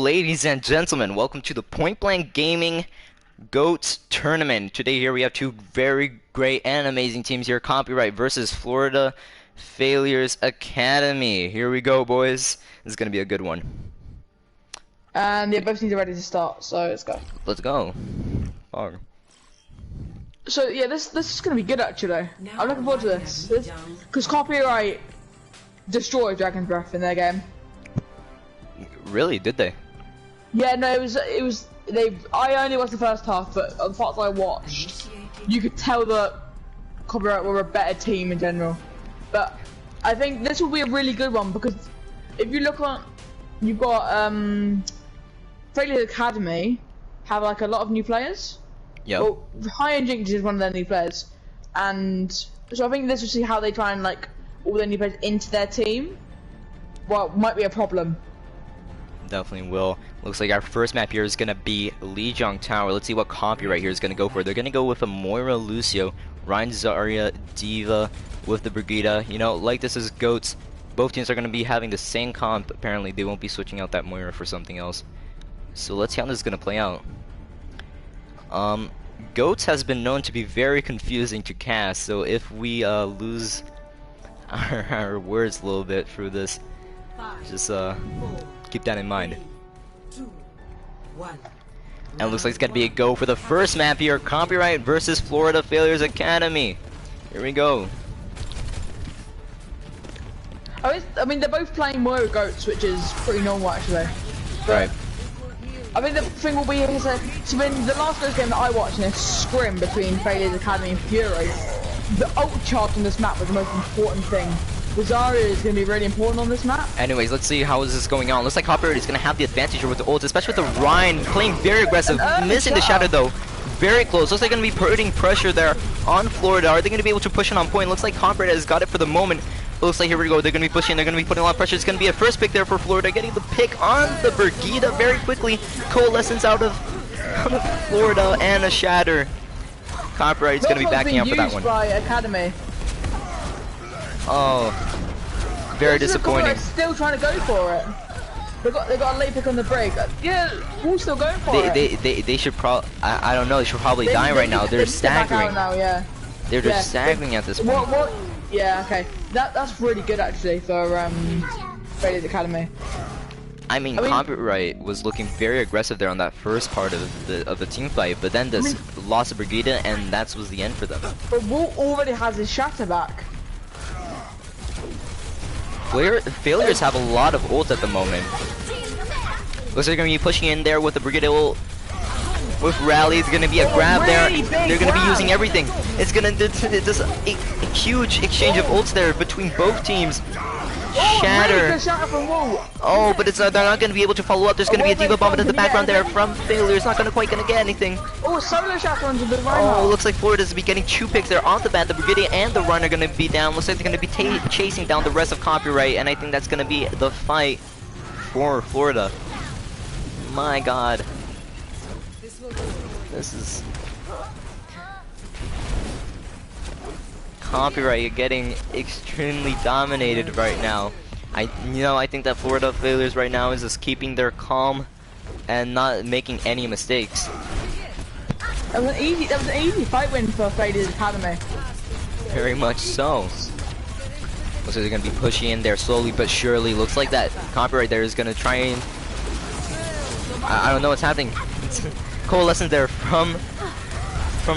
ladies and gentlemen, welcome to the PointBlank Gaming GOATS Tournament. Today here we have two very great and amazing teams here, Copyright versus Florida Failures Academy. Here we go, boys. This is going to be a good one. And yeah, both teams are ready to start, so let's go. Let's go. Oh. So yeah, this is going to be good actually. I'm looking forward to this. Because Copyright destroyed Dragon's Breath in their game. Really? Did they? Yeah, no, it was I only watched the first half, but the parts I watched, you could tell that Copyright were a better team in general. But I think this will be a really good one because if you look on, you've got Failures Academy have like a lot of new players. Yeah. Well, High and Jinx is one of their new players, and so I think this will see how they try and like all their new players into their team. Well, might be a problem. Definitely will. Looks like our first map here is going to be Lijiang Tower. Let's see what Copyright here is going to go for. They're going to go with a Moira Lucio, Ryan Zarya, Diva with the Brigida. You know, like this is GOATS. Both teams are going to be having the same comp. Apparently, they won't be switching out that Moira for something else. So let's see how this is going to play out. GOATS has been known to be very confusing to cast. So if we lose our words a little bit through this, just keep that in mind. 3, 2, 1. And it looks like it's gonna be a go for the first map here, Copyright versus Florida Failures Academy. Here we go. I mean, they're both playing Moira GOATS, which is pretty normal actually. Right. I think the thing will be is that so in the last GOATS game that I watched in a scrim between Failures Academy and Fury, the ult charge on this map was the most important thing. Zarya is going to be really important on this map. Anyways, let's see how is this going on. Looks like Copyright is going to have the advantage here with the ult, especially with the Ryan playing very aggressive, missing the shadow though. Very close. Looks like going to be putting pressure there on Florida. Are they going to be able to push it on point? Looks like Copyright has got it for the moment. Looks like here we go. They're going to be pushing. They're going to be putting a lot of pressure. It's going to be a first pick there for Florida. Getting the pick on the Brigida very quickly. Coalescence out of Florida and a shatter. Copyright is going to be backing up for that one. By Academy. Oh, very disappointing. Still trying to go for it. They got a late pick on the break. Yeah, we're still going for it. They should probably. I don't know. They should probably die right now. They're staggering. Now, yeah. They're just staggering at this point. What? Yeah. Okay. That's really good actually for Failures Academy. I mean, Copyright was looking very aggressive there on that first part of the team fight, but then this loss of Brigida, and that was the end for them. But Walt already has his shatter back. Failures have a lot of ult at the moment. Looks like they're going to be pushing in there with the Brigida ult. With Rally, it's going to be a grab there. They're going to be using everything. It's going to just a huge exchange of ults there between both teams. Shatter. Oh, but they're not going to be able to follow up. There's going to be a Diva bomb in the background there from Failures. Not quite going to get anything. Oh, solo shatter onto the Rhino. Oh, looks like Florida's be getting 2 picks there off the bat. The Brigida and the Rhino are going to be down. Looks like they're going to be chasing down the rest of Copyright, and I think that's going to be the fight for Florida. My God. This is Copyright getting extremely dominated right now. I think that Florida Failures right now is just keeping their calm and not making any mistakes. That was an easy fight win for Failures Academy. Very much so. Looks like they're gonna be pushing in there slowly but surely. Looks like that Copyright there is gonna try and I don't know what's happening. Coalescence there from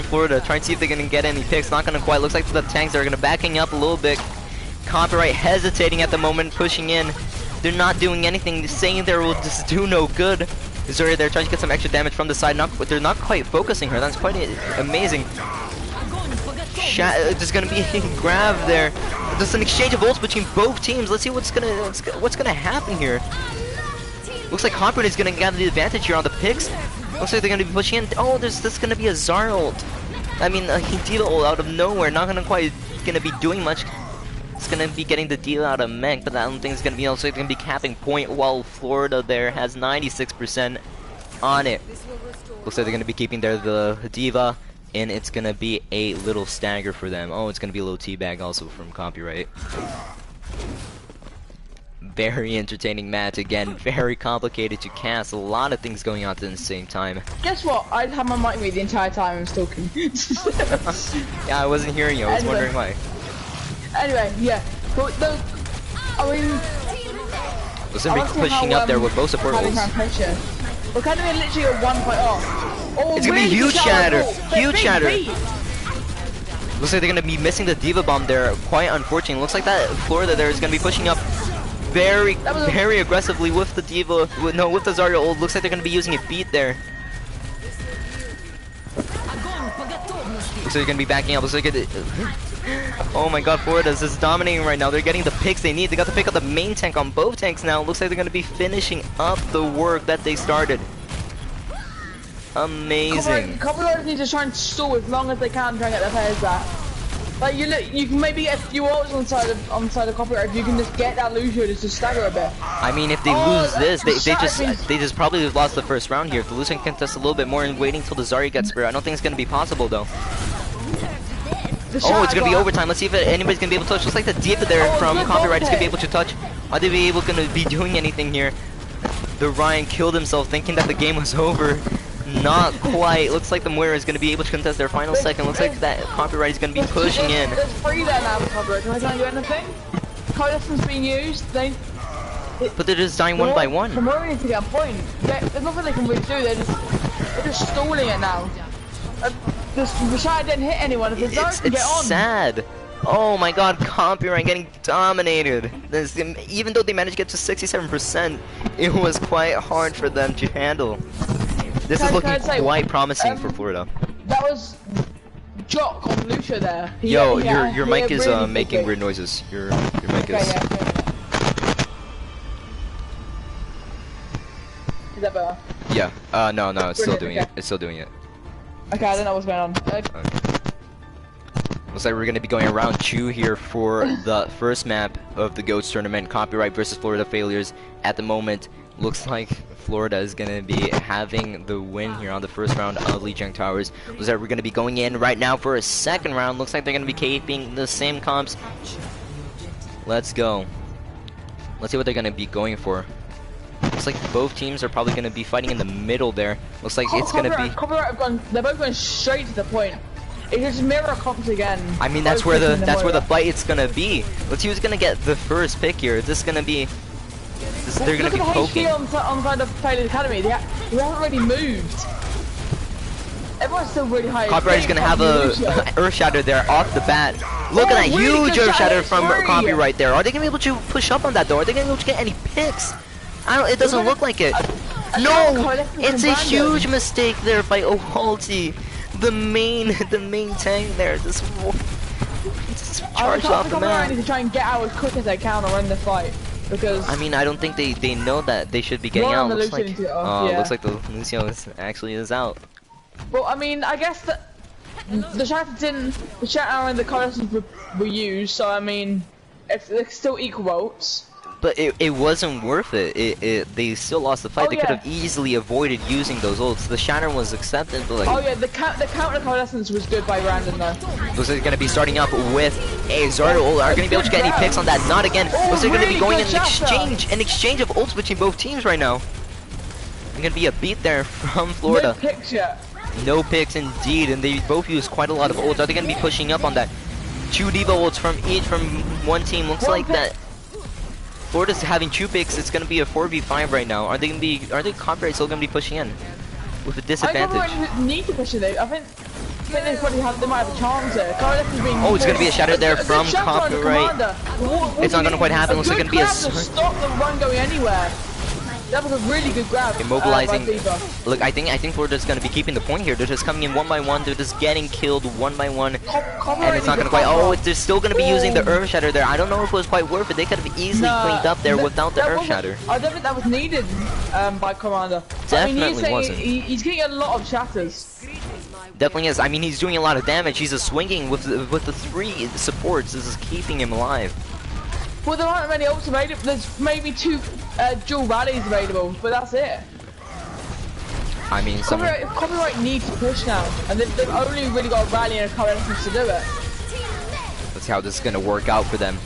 Florida, trying to see if they're gonna get any picks. Not gonna quite. Looks like the tanks are gonna backing up a little bit. Copyright hesitating at the moment, pushing in. They're not doing anything. Saying there will just do no good. Zarya there trying to get some extra damage from the side. They're not quite focusing her. That's quite amazing. Just gonna be a grab there. Just an exchange of ults between both teams. Let's see what's gonna happen here. Looks like Copyright is gonna get the advantage here on the picks. Looks like they're gonna be pushing in. Oh, there's gonna be a Zarya ult. I mean, a Diva ult out of nowhere. Not gonna be doing much. It's gonna be getting the deal out of mech, but I don't think it's gonna be. Also, it's gonna be capping point while Florida there has 96% on it. Looks like they're gonna be keeping the Diva, and it's gonna be a little stagger for them. Oh, it's gonna be a little teabag also from Copyright. very entertaining match. Again, very complicated to cast. A lot of things going on at the same time. Guess what? I had my mic mute the entire time I was talking. Yeah, I wasn't hearing you. I was wondering why. Anyway, yeah. But no, I mean, Looks like we're pushing up there with both support ults. We're kind of literally a 1 point off. Oh, It's gonna be huge shatter. Huge shatter. Looks like they're gonna be missing the Diva Bomb there. Quite unfortunate. Looks like that Florida there is gonna be pushing up very aggressively with the Diva. With the Zarya ult. Looks like they're gonna be using a beat there. Looks like they're gonna be backing up. Looks like it. Oh my god, Florida's is dominating right now. They're getting the picks they need. They got to pick up the main tank on both tanks now. Looks like they're gonna be finishing up the work that they started. Amazing. Copyright need to try and stall as long as they can, try and get their players back. Like you can maybe get a few ults on side of copyright if you can just get that Lucio just to stagger a bit. I mean, if they lose this, they just probably lost the first round here. If the Lucio can test a little bit more and waiting till the Zarya gets spared, I don't think it's gonna be possible though. Oh, it's gonna be overtime. Let's see if anybody's gonna be able to touch. Looks like the Diva there from Copyright is gonna be able to touch. Are they gonna be doing anything here? The Ryan killed himself thinking that the game was over. Not quite. Looks like the Moira is gonna be able to contest their final second. Looks like that Copyright is gonna be pushing in. There's 3 there now with Copyright. Can I tell you anything? Coalescence being used. But they're just dying one by one. The Moira needs to get a point. There's nothing they can really do. They're just stalling it now. The shot didn't hit anyone. If the Zarya can get on. It's sad. Oh my god, Copyright getting dominated. Even though they managed to get to 67%, it was quite hard for them to handle. This is looking quite promising for Florida. That was Jock on Lucia there. Yo, your mic is making weird noises. Your mic is. Is that better? Yeah. No, it's still doing it. It's still doing it. Okay, I don't know what's going on. Looks like we're gonna be going around 2 here for the first map of the GOATS tournament. Copyright versus Florida Failures. At the moment, looks like Florida is gonna be having the win here on the first round of Lijiang Towers. Looks like we're gonna be going in right now for a second round. Looks like they're gonna be keeping the same comps. Let's go. Let's see what they're gonna be going for. Looks like both teams are probably gonna be fighting in the middle there. Looks like it's gonna be. Copyright have gone. They're both going straight to the point. It's just mirror comps again. I mean, that's where the fight it's gonna be. Let's see who's gonna get the first pick here. Is this gonna be? They're gonna be poking. Look at the HP on side of Failure Academy. They haven't really moved. Everyone's still really high. Copyright is gonna have a Earth Shatter there off the bat. Look at that huge Earth Shatter from Copyright there. Are they gonna be able to push up on that though? Are they gonna be able to get any picks? It doesn't look like it. No, it's a huge mistake there by Ohalti. The main tank there. Just charged off the map. I need to try and get out as quick as I can or end the fight. Because I mean, I don't think they know that they should be getting out. Looks like, looks like the Lucio actually is out. Well, I mean, I guess that the shatter and the coalescence were used, so I mean, they're still equal votes. But it wasn't worth it. They still lost the fight. They could have easily avoided using those ults. The shatter was accepted, but like. Oh yeah, the counter coalescence was good by Brandon though. Looks like they're gonna be starting up with a Zarya ult. Are gonna be able to get any picks on that? Not again. Looks like they're gonna be going in an exchange of ults between both teams right now. There's gonna be a beat there from Florida. No picks yet. No picks indeed, and they both use quite a lot of ults. Are they gonna be pushing up on that? 2 Diva ults from one team. Looks like that. Florida's having 2 picks. It's gonna be a 4v5 right now. Are they Copyright still gonna be pushing in with a disadvantage? I don't need to push it though. I think they probably they might have a chance there. Oh, it's gonna be a shatter there from Copyright. It's not gonna quite happen. Looks like it's gonna be a stop the run going anywhere. That was a really good grab. Immobilizing. Look, I think Florida's gonna be keeping the point here. They're just coming in 1 by 1. They're just getting killed 1 by 1, and it's not gonna quite. Oh, they're still gonna be using the Earth Shatter there. I don't know if it was quite worth it. They could have easily cleaned up there without the Earth Shatter. I don't think that was needed by Commander. Definitely wasn't. He's getting a lot of shatters. Definitely is. I mean, he's doing a lot of damage. He's just swinging with the 3 supports. This is keeping him alive. Well, there aren't many ults available. There's maybe 2 dual rallies available, but that's it. I mean, Copyright needs to push now, and they've only really got a rally and a coalescence to do it. Let's see how this is gonna work out for them.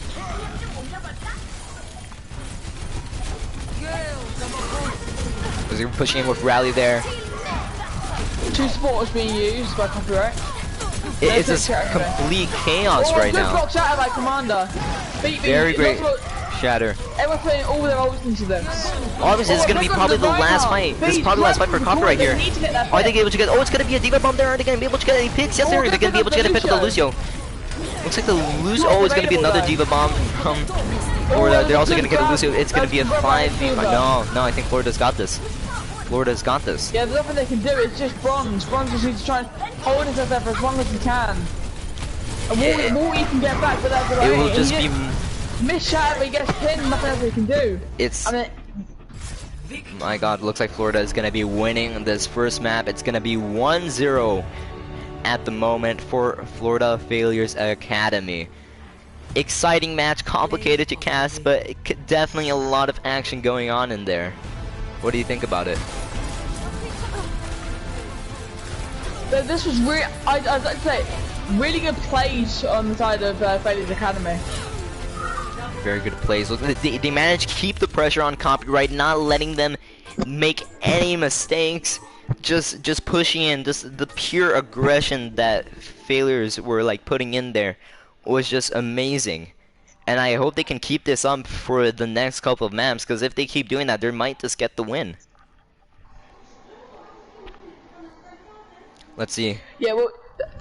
they're pushing in with Rally there. 2 supporters being used by copyright. It's just complete chaos right Good now. block Shatter by Commander. Very great Shatter. Everyone's putting all their ults into this. Obviously, this is going to be probably the last fight. This is probably the last fight for Copyright here. Are they able to get... Oh, it's going to be a Diva Bomb there. Are they going to be able to get any picks? Yes, they're going to be able to get a pick of the Lucio. Looks like the Lucio... Oh, it's going to be another Diva Bomb from... Or they're also going to get a Lucio. It's going to be a 5v... No, I think Florida's got this. Florida's got this. Yeah, there's nothing they can do. It's just Bronze. Bronze just needs to try and hold himself there for as long as he can. And Walty can get back, but that's what I mean. It will just be... Miss Shatter, but he gets pinned, nothing else he can do. It's... I mean, my god, looks like Florida is going to be winning this first map. It's going to be 1-0 at the moment for Florida Failures Academy. Exciting match, complicated to cast, but definitely a lot of action going on in there. What do you think about it? but this was really, I'd like to say, really good plays on the side of Failures Academy. Very good plays. Look, they managed to keep the pressure on Copyright, not letting them make any mistakes. Just pushing in, just the pure aggression that Failures were like putting in there was just amazing. And I hope they can keep this up for the next couple of maps, because if they keep doing that, they might just get the win. Let's see. Yeah, well,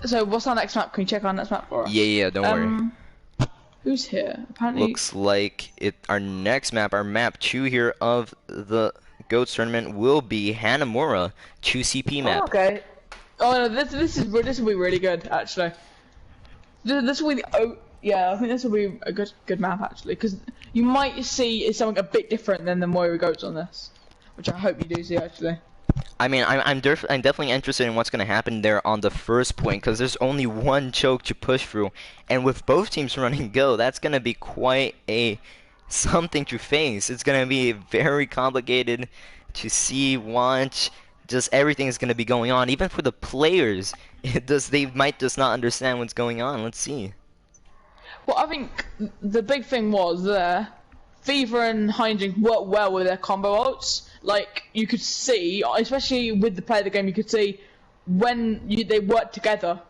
so what's our next map? Can you check our next map for us? Yeah, don't worry. Who's here? Apparently... Looks like our next map, our map 2 here of the GOATS tournament will be Hanamura 2CP map. Oh, okay. Oh no, this will be really good actually. This will be yeah, I think this will be a good map actually, because you might see something a bit different than the Moira GOATS on this, which I hope you do see actually. I mean, I'm definitely interested in what's going to happen there on the first point, because there's only one choke to push through, and with both teams running go, that's going to be quite something to face. It's going to be very complicated to see, watch, just everything is going to be going on. Even for the players, they might just not understand what's going on. Let's see. Well, I think the big thing was Fever and Heinrich worked well with their combo ults. Like, you could see, especially with the play of the game, you could see when they worked together.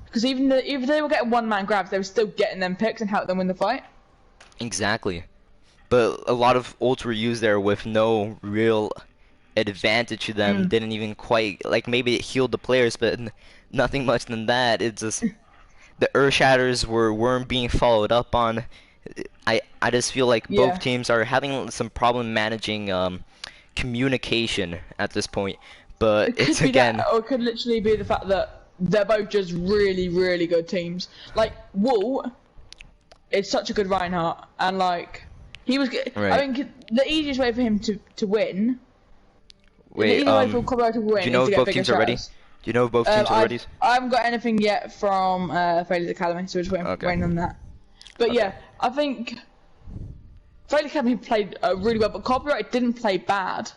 Because even if they were getting one-man grabs, they were still getting them picks and help them win the fight. Exactly. But a lot of ults were used there with no real advantage to them. Didn't even quite, like, maybe it healed the players, but nothing much than that. It just, the Earth Shatters weren't being followed up on. I just feel like both teams are having some problem managing communication at this point, but it's again... That, or it could literally be the fact that they're both just really, really good teams. Like, Walt is such a good Reinhardt, and like, he was... Right. I think the easiest way for him to win... Wait, the easiest way for Cobra to win do you know is if to both teams are ready? Do you know if both teams are ready? I haven't got anything yet from Failures Academy, so we're just waiting on that. But yeah, I think Failures Academy played really well, but Copyright didn't play bad.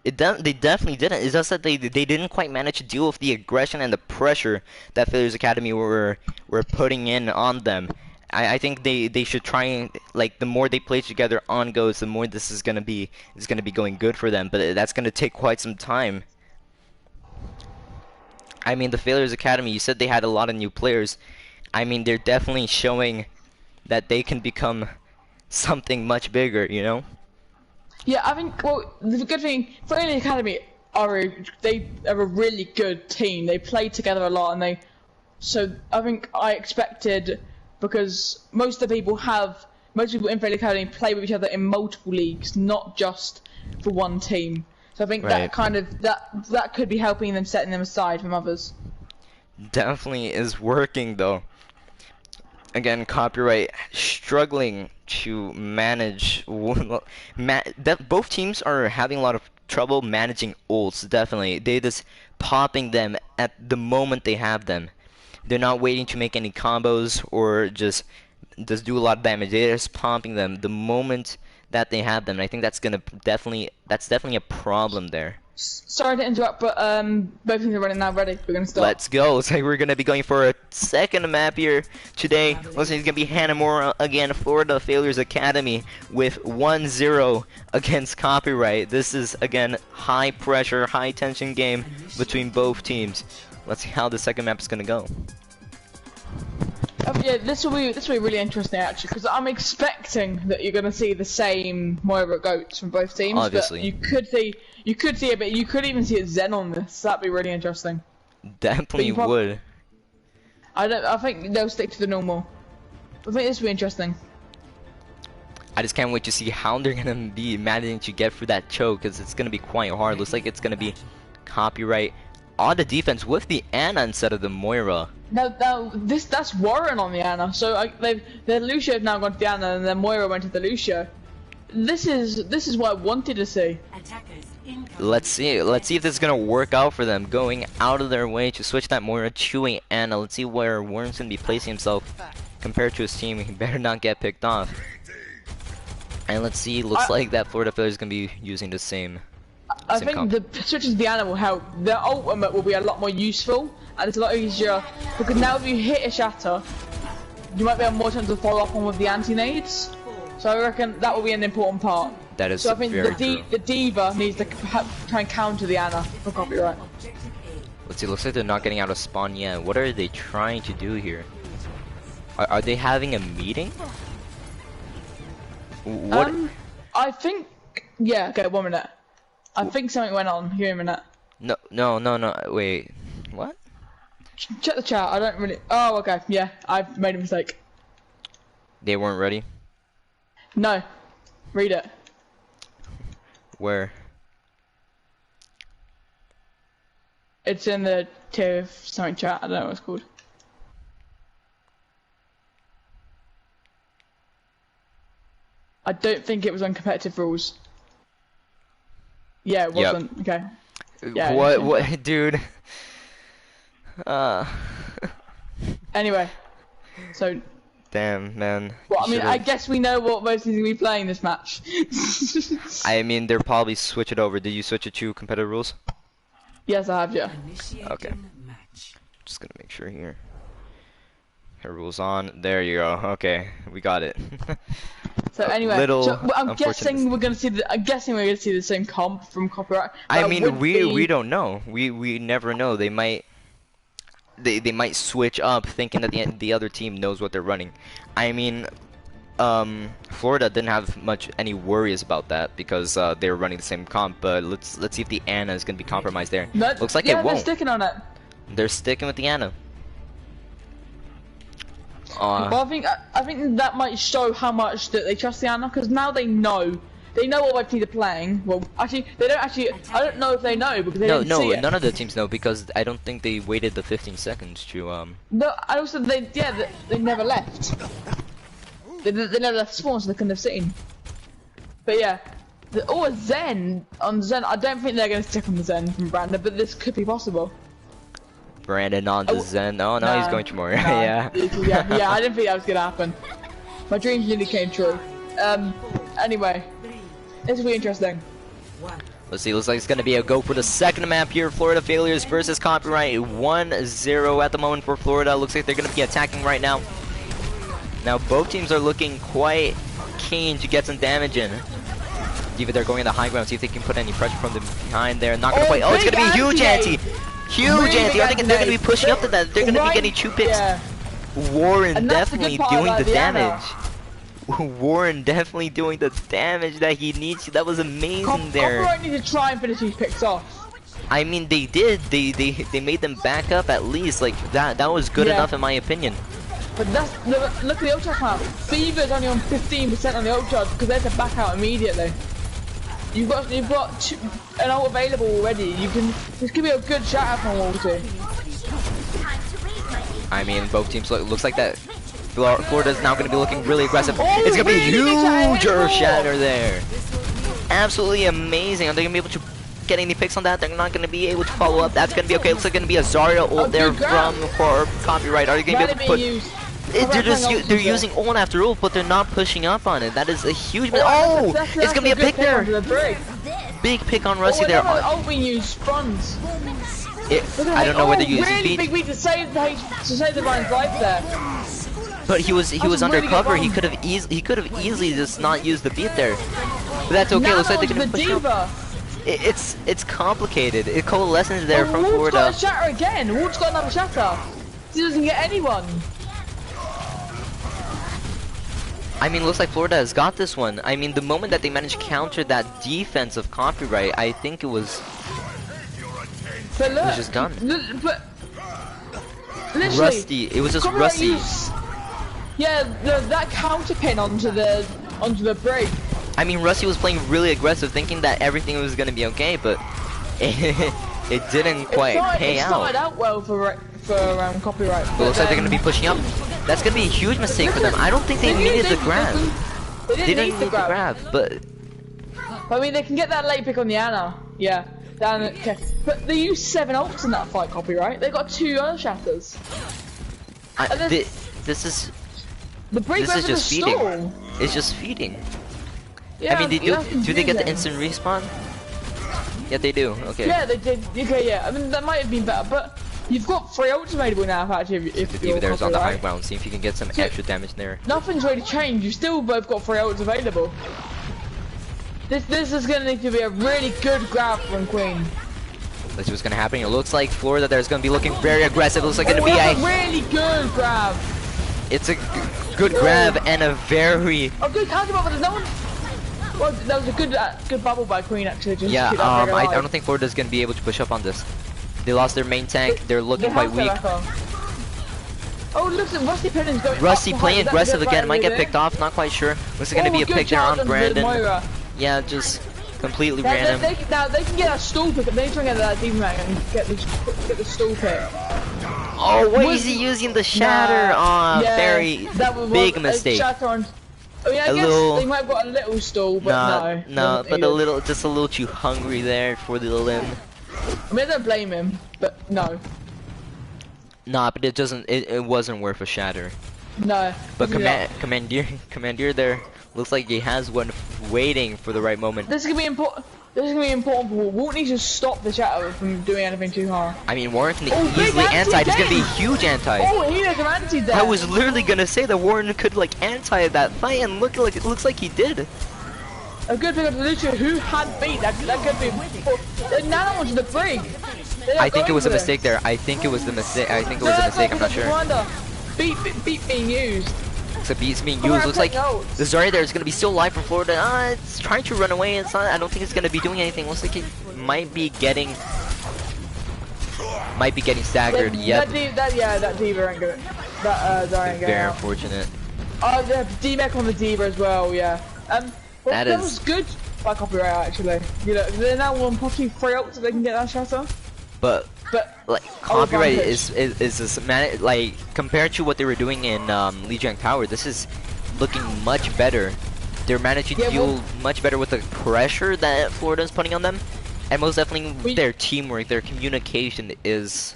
They definitely didn't. It's just that they didn't quite manage to deal with the aggression and the pressure that Failures Academy were putting in on them. I think they should try and, like, the more they play together on GOATS, the more this is gonna be going good for them. But that's gonna take quite some time. I mean, the Failures Academy, you said they had a lot of new players. I mean, they're definitely showing that they can become something much bigger, you know? Yeah, I think, well, the good thing, Failures Academy they are a really good team. They play together a lot, and so I think I expected, because most people in Failures Academy play with each other in multiple leagues, not just for one team. So I think that kind of, that could be helping them, setting them aside from others. Definitely is working though. Again, Copyright struggling to manage. Both teams are having a lot of trouble managing ults. Definitely, they just popping them at the moment they have them. They're not waiting to make any combos or just do a lot of damage. They're just popping them the moment that they have them. And I think that's definitely a problem there. Sorry to interrupt, but both teams are running now. Ready? We're gonna start. Let's go. Looks like we're gonna be going for a second map here today. Looks like it's gonna be Hanamura again, Florida Failures Academy with 1-0 against Copyright. This is again high pressure, high tension game between both teams. Let's see how the second map is gonna go. Yeah, this will be really interesting actually, because I'm expecting that you're gonna see the same Moira goats from both teams. Obviously, but you could see a bit. You could even see a Zen on this. That'd be really interesting. Definitely would. I think they'll stick to the normal. I think this will be interesting. I just can't wait to see how they're gonna be managing to get through that choke, because it's gonna be quite hard. Looks like it's gonna be Copyright on the defense with the Ana instead of the Moira. That's Warren on the Ana. So the Lucio have now gone to the Ana, and then Moira went to the Lucio. This is what I wanted to see. Let's see if this is gonna work out for them, going out of their way to switch that Moira to a Ana. Let's see where Warren's gonna be placing himself compared to his team. He better not get picked off. And let's see, looks like that Florida Failure is gonna be using the same. I think the switches to the Ana will help. The ultimate will be a lot more useful, and it's a lot easier because now if you hit a shatter, you might be able more chance to follow up on with the anti-nades. So I reckon that will be an important part. That is so I think very true. The Diva needs to try and counter the Ana for Copyright. Let's see, looks like they're not getting out of spawn yet. What are they trying to do here? Are they having a meeting? What? I think, yeah, okay, 1 minute. I think something went on. Give me a minute. No, wait. What? Check the chat, I don't really... Oh, okay, yeah, I've made a mistake. They weren't ready? No. Read it. Where? It's in the tier of something chat, I don't know what it's called. I don't think it was on competitive rules. Yeah, it wasn't. Yep. Okay. Yeah, what, dude? Anyway, so. Damn, man. Well, I mean, I guess we know what most teams will be playing this match. I mean, they'll probably switch it over. Did you switch it to competitive rules? Yes, I have, yeah. Okay. Just gonna make sure here. Her rules on. There you go. Okay, we got it. So anyway, I'm guessing we're gonna see the same comp from Copyright. I mean, we don't know. We never know. They might switch up, thinking that the other team knows what they're running. I mean, Florida didn't have any worries about that because they were running the same comp. But let's see if the Ana is gonna be compromised there. Looks like it won't. They're sticking on it. They're sticking with the Ana. Well, I think that might show how much that they trust the Ana, because now they know what both teams are playing. Well, actually, they don't actually. I don't know if they know because they didn't see it. None of the teams know because I don't think they waited the 15 seconds to No, I also they never left. They never left spawn, so they couldn't have seen. But yeah, Zen on Zen. I don't think they're going to stick on the Zen from Brandon, but this could be possible. Brandon on the Zen. Oh no, he's going to more. yeah, I didn't think that was gonna happen. My dreams nearly came true. Anyway, this will be interesting. Let's see. Looks like it's gonna be a go for the second map here. Florida Failures versus Copyright. 1-0 at the moment for Florida. Looks like they're gonna be attacking right now. Now both teams are looking quite keen to get some damage in. Even they're going in the high ground. See if they can put any pressure from the behind there. Not gonna play. Oh, it's gonna be a huge anti. Huge anti. I think they're going to be pushing up to that. They're going to be getting 2 picks. Yeah. Warren definitely doing the damage. Warren definitely doing the damage that he needs. That was amazing there. Copyright need to try and finish these picks off. I mean, they did. They made them back up at least. Like that was good enough in my opinion. But look at the ult charge now. Fever's only on 15% on the ult charge because they have to back out immediately. You've got an ult available already. This could be a good shout out from ulti. I mean, both teams looks like that. Florida's now going to be looking really aggressive. It's going to be a huge earth shatter there. Absolutely amazing. Are they going to be able to get any picks on that? They're not going to be able to follow up. That's going to be okay. Looks like going to be a Zarya ult there for Copyright. Are they going to be able to put? They're using ult after ult, but they're not pushing up on it. That is a huge. Oh, it's gonna be a pick there. big pick on Rusty there. Oh, we use spawns. I don't know whether you use really beat. big beat to save the Ryan's life there. But he was really undercover. good He could have easily just not used the beat there. But that's okay. Now Looks like they're gonna the push diva. up. It's complicated. It coalesces there from Wolf's Florida. got a shatter again. Wolf's got another shatter. He doesn't get anyone. I mean, looks like Florida has got this one. I mean, the moment that they managed to counter that defense of copyright, I think it was just done. But literally, Rusty. It was just Copyright Rusty. Yeah, that counter pin onto the break. I mean, Rusty was playing really aggressive, thinking that everything was gonna be okay, but it didn't quite pay out. It started out well for copyright. But looks like they're gonna be pushing up. That's gonna be a huge mistake for them. I don't think they needed the grab. They didn't need the grab, but I mean, they can get that late pick on the Ana. Yeah. Okay. But they used 7 ults in that fight, copyright. They got 2 other shatters. this is just feeding. Stall. It's just feeding. Yeah, I mean, do they get the instant respawn? Yeah, they do. Okay. Yeah, they did. Okay, yeah. I mean, that might have been better, but you've got 3 ults available now. Actually, if you're there's on the high copyright. ground. See if you can get some extra damage there. Nothing's really changed. You still both got 3 ults available. This is gonna need to be a really good grab from Queen. Let's see what's gonna happen. It looks like Florida there's gonna be looking very aggressive. It looks like gonna be a really good grab. It's a good grab and a very good counter bubble. There's no one. Well, that was a good bubble by Queen actually. Just yeah. to keep that I don't think Florida's gonna be able to push up on this. They lost their main tank. They're looking quite weak. Oh, look at Rusty Penning's going. Rusty playing aggressive again. Might get picked off. Not quite sure. This is gonna be a pick there on Brandon. Yeah, just completely random. Now they can get a stall pick. They try to get that demon mag and get the stall pick. Oh, why is he using the shatter? Yeah, very big mistake. I mean, I guess they might have got a little stall, but no, but just a little too hungry there for the limb. I mean, I don't blame him, but no. Nah, but it wasn't worth a shatter. No. But Commandeer there looks like he has one waiting for the right moment. This is gonna be important. This is gonna be important for Warren needs to stop the shatter from doing anything too hard. I mean, Warren can easily anti. It's gonna be a huge anti. Oh, he has an anti there. I was literally gonna say that Warren could like anti that fight, and it looks like he did. A good pick up to Lucio, who had beat that could be. Now onto the brig. I think it was a mistake there. I think it was the mistake. I think it was a mistake. I'm not sure. Beat being used. So beat's being used. Looks like the Zarya there is gonna be still alive from Florida. It's trying to run away. It's not. I don't think it's gonna be doing anything. Looks like it might be getting staggered. Yep. That diva ain't good. That Zarya ain't good. Very unfortunate. Oh, the D-Mech on the diva as well. Yeah. That was good by copyright actually. You know, they're now on possibly 3 ults so they can get that shatter. But like copyright is like compared to what they were doing in Lijiang Tower, this is looking much better. They're managing to deal much better with the pressure that Florida is putting on them, and most definitely their teamwork, their communication is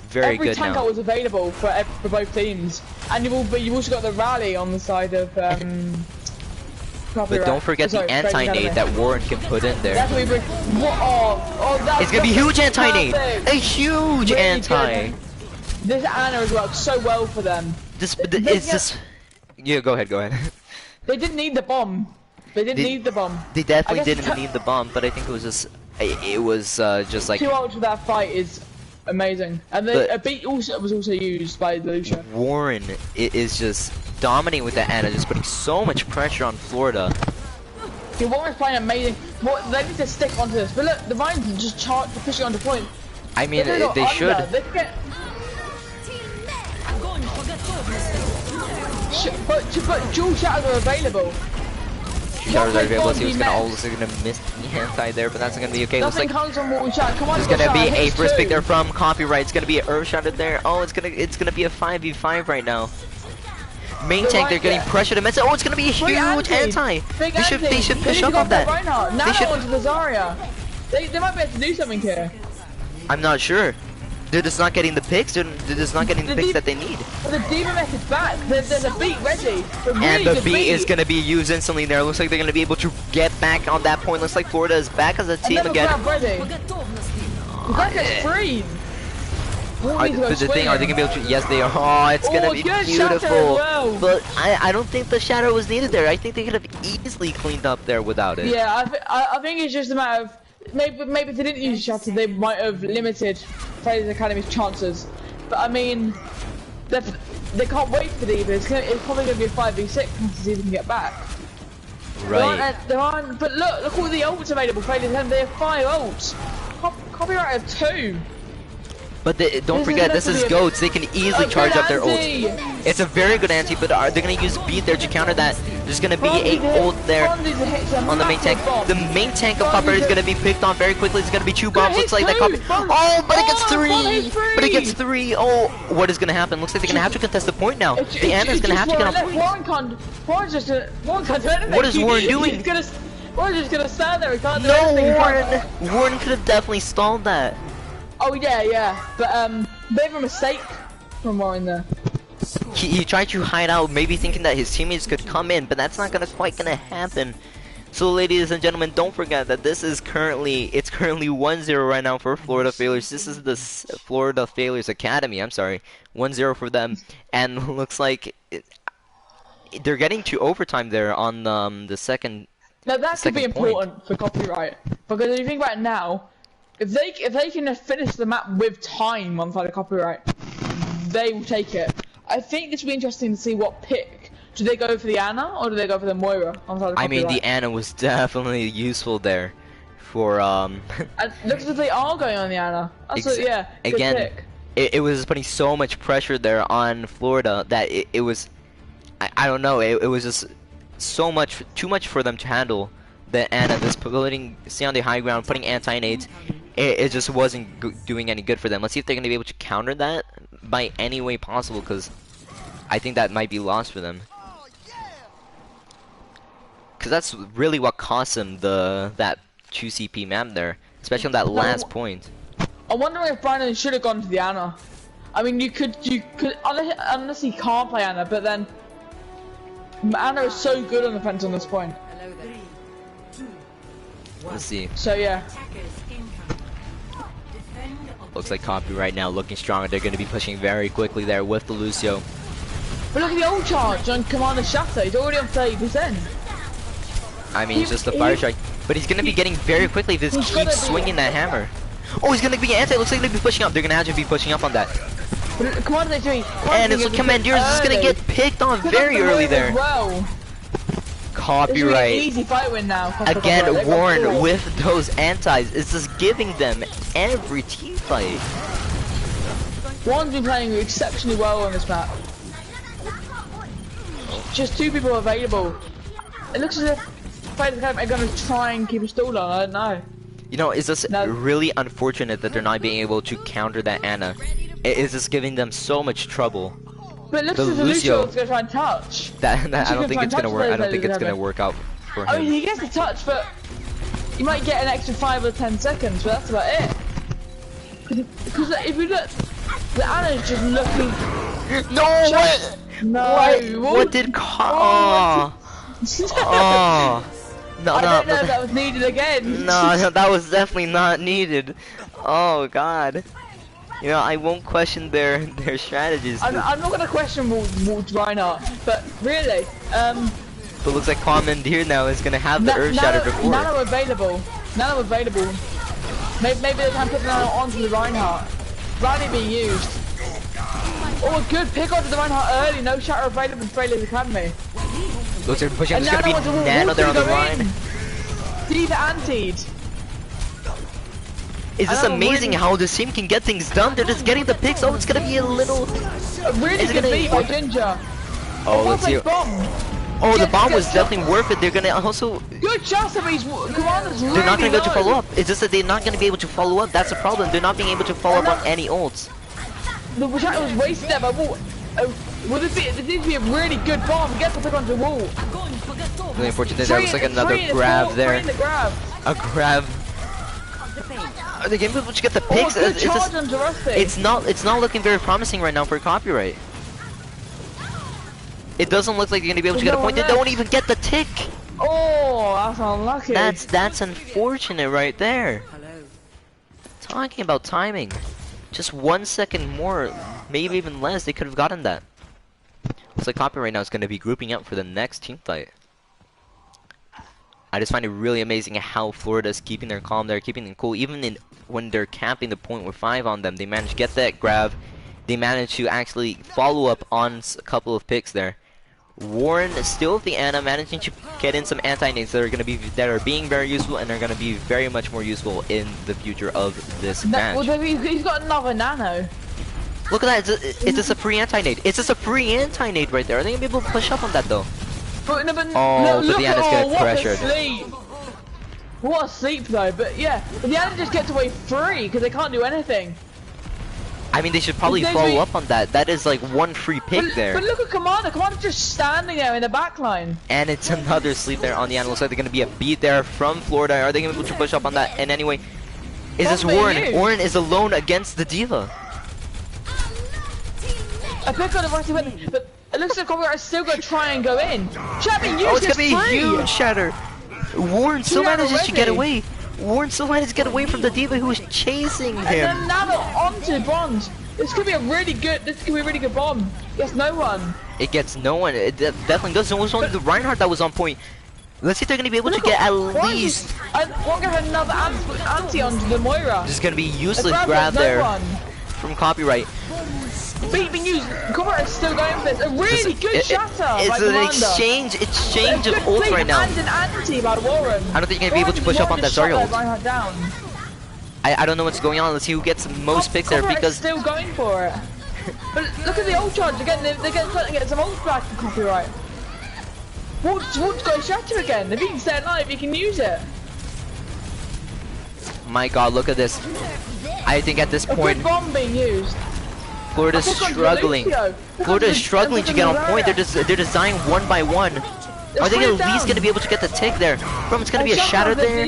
very good now. Every tank was available for both teams, and you've also got the rally on the side of But don't forget the anti-nade that Warren can put in there. That's what we bring. It's gonna be huge anti-nade! A huge really anti! Good. This Ana has worked so well for them. Yeah, go ahead. They didn't need the bomb. They definitely didn't need the bomb, but I think it was just like 2 ults for that fight is amazing. And a beat was also used by Lucia. Warren is just dominating with that Ana, just putting so much pressure on Florida. Yeah, Warren's playing amazing. They need to stick onto this. But look, the Vines just pushing onto point. I mean, they should. They can get... But dual shatters are available. Shatters are available. He was gonna miss the anti there, but that's gonna be okay. Nothing comes from Mortal Shatter. Come on, there's gonna be a first pick there from Copyright. It's gonna be an Earth Shatter there. Oh, it's gonna be a 5v5 right now. Main tank, they're getting pressured immense. Oh, it's gonna be a huge anti. They should push up on that. Now they should onto the Zarya. They might be able to do something here. I'm not sure. They're just not getting the picks. They're just not getting the picks that they need. But the demon mech is back. There's a beat ready. And the beat is going to be used instantly there. Looks like they're going to be able to get back on that point. Looks like Florida is back as a team again. That gets free. But the thing, are they going to be able to? Yes, they are. Oh, it's going to be beautiful. Well. But I don't think the shadow was needed there. I think they could have easily cleaned up there without it. Yeah, I think it's just a matter of maybe if they didn't use shatter, they might have limited Freddy's Academy's chances. But I mean, they can't wait for the either. It's probably going to be a 5v6 to see if they can get back. Right. But look all the ults available. Freddy's Academy, they have 5 ults. Copyright of 2. But don't forget, this is goats. They can easily charge up their ults. It's a very good anti, but they're going to use beat there to counter that. There's going to be a ult there on the main tank. The main tank of Copper is going to be picked on very quickly. It's going to be 2 bombs. Looks like that Copper. Oh, but it gets 3. But it gets 3. Oh, what is going to happen? Looks like they're going to have to contest the point now. The Anna is going to have to get on point. Warren's just Warren can't do anything. What is Warren doing? Warren's just going to stand there. He can't do no, anything. Warren could have definitely stalled that. Oh yeah, but bit of a mistake from Warren there. He tried to hide out, maybe thinking that his teammates could come in, but that's not quite gonna happen. So, ladies and gentlemen, don't forget that this is currently 1-0 right now for Florida Failures. This is the Florida Failures Academy. I'm sorry, 1-0 for them, and looks like they're getting to overtime there on the second. Now that could be important for copyright, because if you think about it now. If they can finish the map with time on side of copyright, they will take it. I think this will be interesting to see what pick. Do they go for the Anna or do they go for the Moira on side of copyright? I mean, the Anna was definitely useful there for And looks as if they are going on the Anna. Yeah. Again, pick. It was putting so much pressure there on Florida that it was. I don't know. It was just too much for them to handle. The Anna, just stay on the high ground, putting anti-nades. It just wasn't doing any good for them. Let's see if they're going to be able to counter that by any way possible, because I think that might be lost for them. Because that's really what cost them that 2 CP map there, especially on that last point. I'm wondering if Brandon should have gone to the Anna. I mean, you could unless he can't play Anna, but then Anna is so good on the fence on this point. Let's see. So yeah. Looks like Copy right now looking stronger. They're going to be pushing very quickly there with the Lucio. But look at the ult charge on Commander Shatter. He's already on 30%. I mean, it's just a fire strike. But he's going to be getting very quickly if he keeps swinging that hammer. Oh, he's going to be anti. Looks like they're going to be pushing up. They're going to have to be pushing up on that. Commander 3. And it's Commandeers is going to get picked on very early there. Well. Copyright. Easy fight win now. Again, Warren with those antis is just giving them every team fight. Warren's been playing exceptionally well on this map. Just 2 people available. It looks as if players are going to try and keep a stall on. I don't know. You know, it's just really unfortunate that they're not being able to counter that Anna. It is just giving them so much trouble. But it looks as if Lucio's going to try and touch. That I don't think it's going to work. I don't think it's going to work out for him. I mean, he gets the touch, but you might get an extra 5 or 10 seconds, but that's about it. Because if you look, the Anna's just looking. No! What? No! What did? Oh! No, I don't know if that was needed again. No, that was definitely not needed. Oh God. You know, I won't question their strategies. I'm not gonna question Wald's Reinhardt, but really, But looks like Commandeer now is gonna have the Earth Shatter before. Nano available. Maybe they can put Nano onto the Reinhardt. Rally being used. Oh, a good pick onto the Reinhardt early. No Shatter available for Failures Academy. Looks like they're pushing. There's gonna be Nano there on the Rhine. Diva antied. It's just amazing how this team can get things done. They're just getting the picks. Oh, it's gonna be a really good beat by Ginger. Oh, let's see. Oh, the bomb was definitely worth it. They're gonna also. Good shot, but Commander's really They're not gonna be able to low. follow up. It's just that they're not gonna be able to follow up. That's the problem. They're not being able to follow up on any ults. The shot was wasted there by Wall. Well, this needs to be a really good bomb. Get the pick onto Wall. Really unfortunate. There was like another grab there. The grab. A grab. Are they gonna be able to get the Oh, picks? good charge onto Rusty. It's not looking very promising right now for copyright. It doesn't look like they're gonna be able to get a point. They don't even get the tick. Oh, that's unlucky. That's unfortunate right there. Talking about timing, just 1 second more, maybe even less, they could have gotten that. Looks like copyright now is gonna be grouping up for the next team fight. I just find it really amazing how Florida's keeping their calm, they're keeping them cool, even when they're camping the point with 5 on them. They managed to get that grab. They managed to actually follow up on a couple of picks there. Warren still with the Ana, managing to get in some anti-nades that are being very useful, and are gonna be very much more useful in the future of this match. Well, he's got another nano. Look at that! It's just a free anti-nade. It's just a free anti-nade right there. Are they gonna be able to push up on that though? But the Ana's getting pressured. What a sleep though, but yeah, but the Ana just gets away free because they can't do anything. I mean, they should probably follow up on that. That is like one free pick there. But look at Commander. Commander's just standing there in the back line. And it's another sleep there on the Ana. Looks like they're going to be a beat there from Florida. Are they going to be able to push up on that in any way? Is this Warren? Warren is alone against the Diva. A pick on the Rusty, but it looks like Commander's still going to try and go in. Shatter, oh, it's going to be a huge Shatter. Warren still manages to get away. Warren still managed to get away from the Diva who was chasing him. And then Nano onto Bronze. This could be a really good bomb. Gets no one. It gets no one. It definitely does. It was only the Reinhardt that was on point. Let's see if they're going to be able to get at least. One gonna have another anti onto the Moira. This is going to be useless grab there from copyright. Being used. Commander is still going for this. A really good shatter. It's an exchange of ults right now. And an anti by Warren. I don't think you're going to be able to push up on that Zarya ult. Down. I don't know what's going on. Let's see who gets most picks there because still going for it. But look at the ult charge again. They're starting to get some ults back from copyright. Walt's got a shatter again. If he can stay alive, he can use it. My God, look at this. I think at this point, a good bomb being used. Florida's struggling. Florida's struggling to get on point. They're just dying one by one. Are they at least going to be able to get the tick there? It's going to be a shatter there.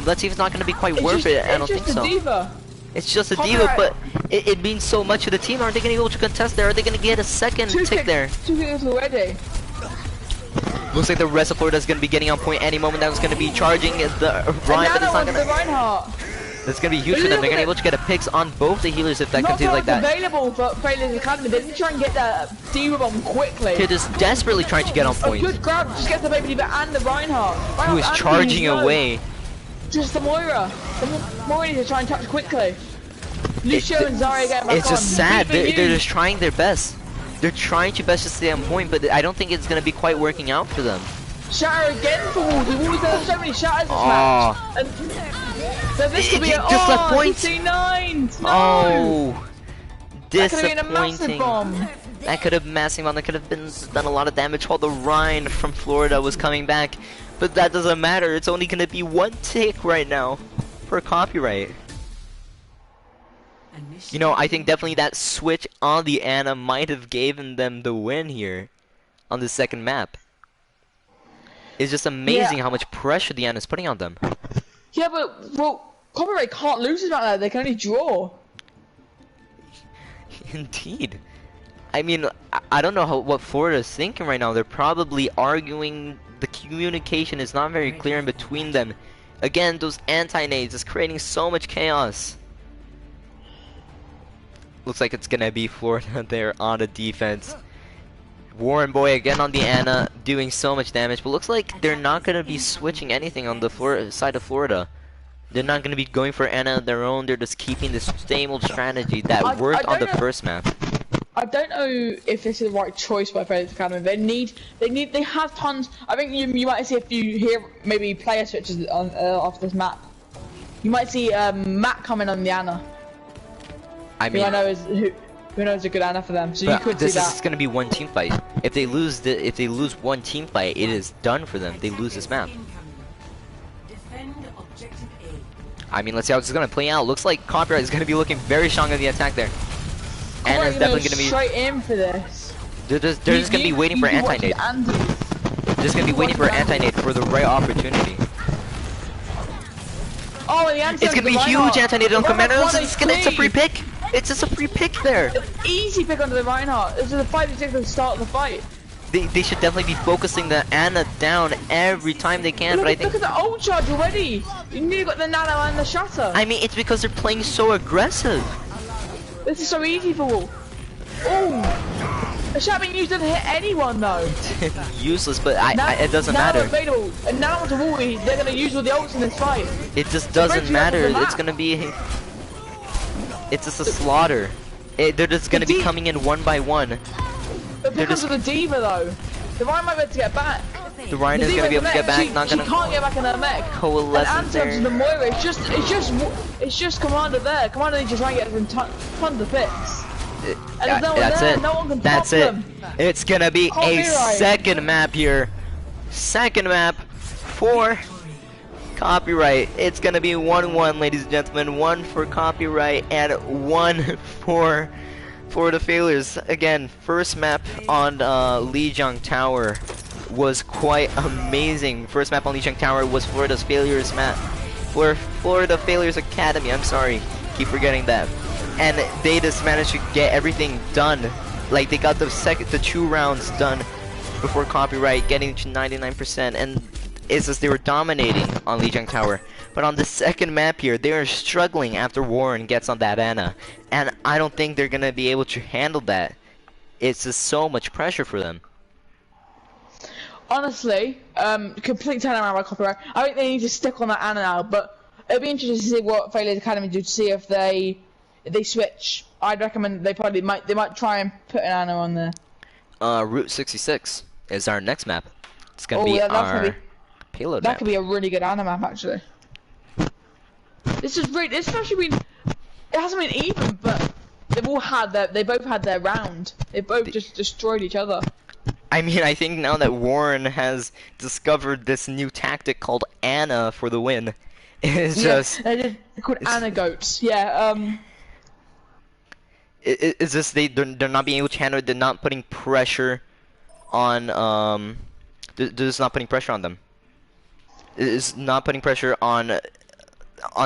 Let's see if it's not going to be quite worth it. I don't think so. It's just a Diva, but it means so much to the team. Aren't they going to be able to contest there? Are they going to get a second tick there? 2 kills already. Looks like the rest of Florida is going to be getting on point any moment. That was going to be charging the Ryan, but it's not going to. That's going to be huge for them. They're going to be able to get a picks on both the healers if that continues like that. Available for Failures Academy. They need to try and get that Diva bomb quickly. They're just desperately trying to get on point. A good grab just gets the Baby Diva and the Reinhardt. Who is charging away. Just the Moira. The Moira needs to try and touch quickly. Lucio and Zarya get back on. It's just sad. They're just trying their best. They're trying to best to stay on point, but I don't think it's going to be quite working out for them. Shatter again for Wolves. Wolves have so many shatters this match. And so this could be just left point. 59. No. Oh, disappointing. That could have been a massive bomb. That could have been massive bomb. That could have done a lot of damage while the Rhine from Florida was coming back. But that doesn't matter. It's only going to be one tick right now for copyright. You know, I think definitely that switch on the Ana might have given them the win here on the second map. It's just amazing how much pressure the Ana is putting on them. Yeah, but well, copyright can't lose about that. They can only draw. Indeed. I mean, I don't know what Florida is thinking right now. They're probably arguing. The communication is not very clear in between them. Again, those anti-nades is creating so much chaos. Looks like it's gonna be Florida there on the defense. Warren Boy again on the Ana, doing so much damage, but looks like they're not gonna be switching anything on the side of Florida. They're not gonna be going for Ana on their own. They're just keeping the same old strategy that worked on the first map. I don't know if this is the right choice by Failures Academy. They have tons. I think you might see a few here, maybe player switches on off this map. You might see Matt coming on the Ana. I mean, who knows a good Ana for them? So you could see that. This is going to be one team fight. If they lose one team fight, it is done for them. They lose this map. I mean, let's see how this is going to play out. Looks like Copyright is going to be looking very strong on the attack there. Ana's definitely going to be straight in for this. They're just going to be waiting for anti-nade. They're just going to be waiting for anti-nade for the right opportunity. Oh, and the answer It's gonna be huge, Anthony. Don't command us. It's a free pick. It's just a free pick there. Easy pick onto the Reinhardt. This is a 5v6 at the start of the fight. They should definitely be focusing the Ana down every time they can, but I think... Look at the ult charge already! You nearly got the nano and the shatter! I mean, it's because they're playing so aggressive. This is so easy for Wolf. Oh! The shot being used doesn't hit anyone though! Useless, but it doesn't matter. Available. And now to Wolf, they're gonna use all the ults in this fight. It just doesn't matter. It's gonna be... It's just a slaughter. They're just gonna be coming in one by one. But because of the D.Va though, the Ryan might be able to get back. The Ryan is gonna be able to get back. She can't get back in her mech. Coalescence there. And the Moira, it's just Commander there. Commander needs to try and get some tons of picks. And there's no one there. No one can top them. It's gonna be a second map here. Second map for Copyright. It's gonna be 1-1, ladies and gentlemen. 1 for Copyright and 1 for Florida Failures. Again, first map on Lijiang Tower was quite amazing. First map on Lijiang Tower was Florida's Failures map. Florida Failures Academy, I'm sorry. Keep forgetting that. And they just managed to get everything done. Like, they got the 2 rounds done before Copyright, getting to 99%. And it's just they were dominating on Lijiang Tower. But on the second map here, they are struggling after Warren gets on that Ana. And I don't think they're going to be able to handle that. It's just so much pressure for them. Honestly, complete turnaround by Copyright. I think they need to stick on that Ana now, but it'll be interesting to see what Failures Academy do to see if they switch. I'd recommend they might try and put an Ana on there. Route 66 is our next map. It's going to be our payload map. That could be a really good Ana map, actually. This is really, it's actually been, it hasn't been even, but they both had their round. They both just destroyed each other. I mean, I think now that Warren has discovered this new tactic called Ana for the win, it's just... They're called Ana goats, yeah, It's just they're not being able to handle it, they're not putting pressure on, they're just not putting pressure on them. It's not putting pressure on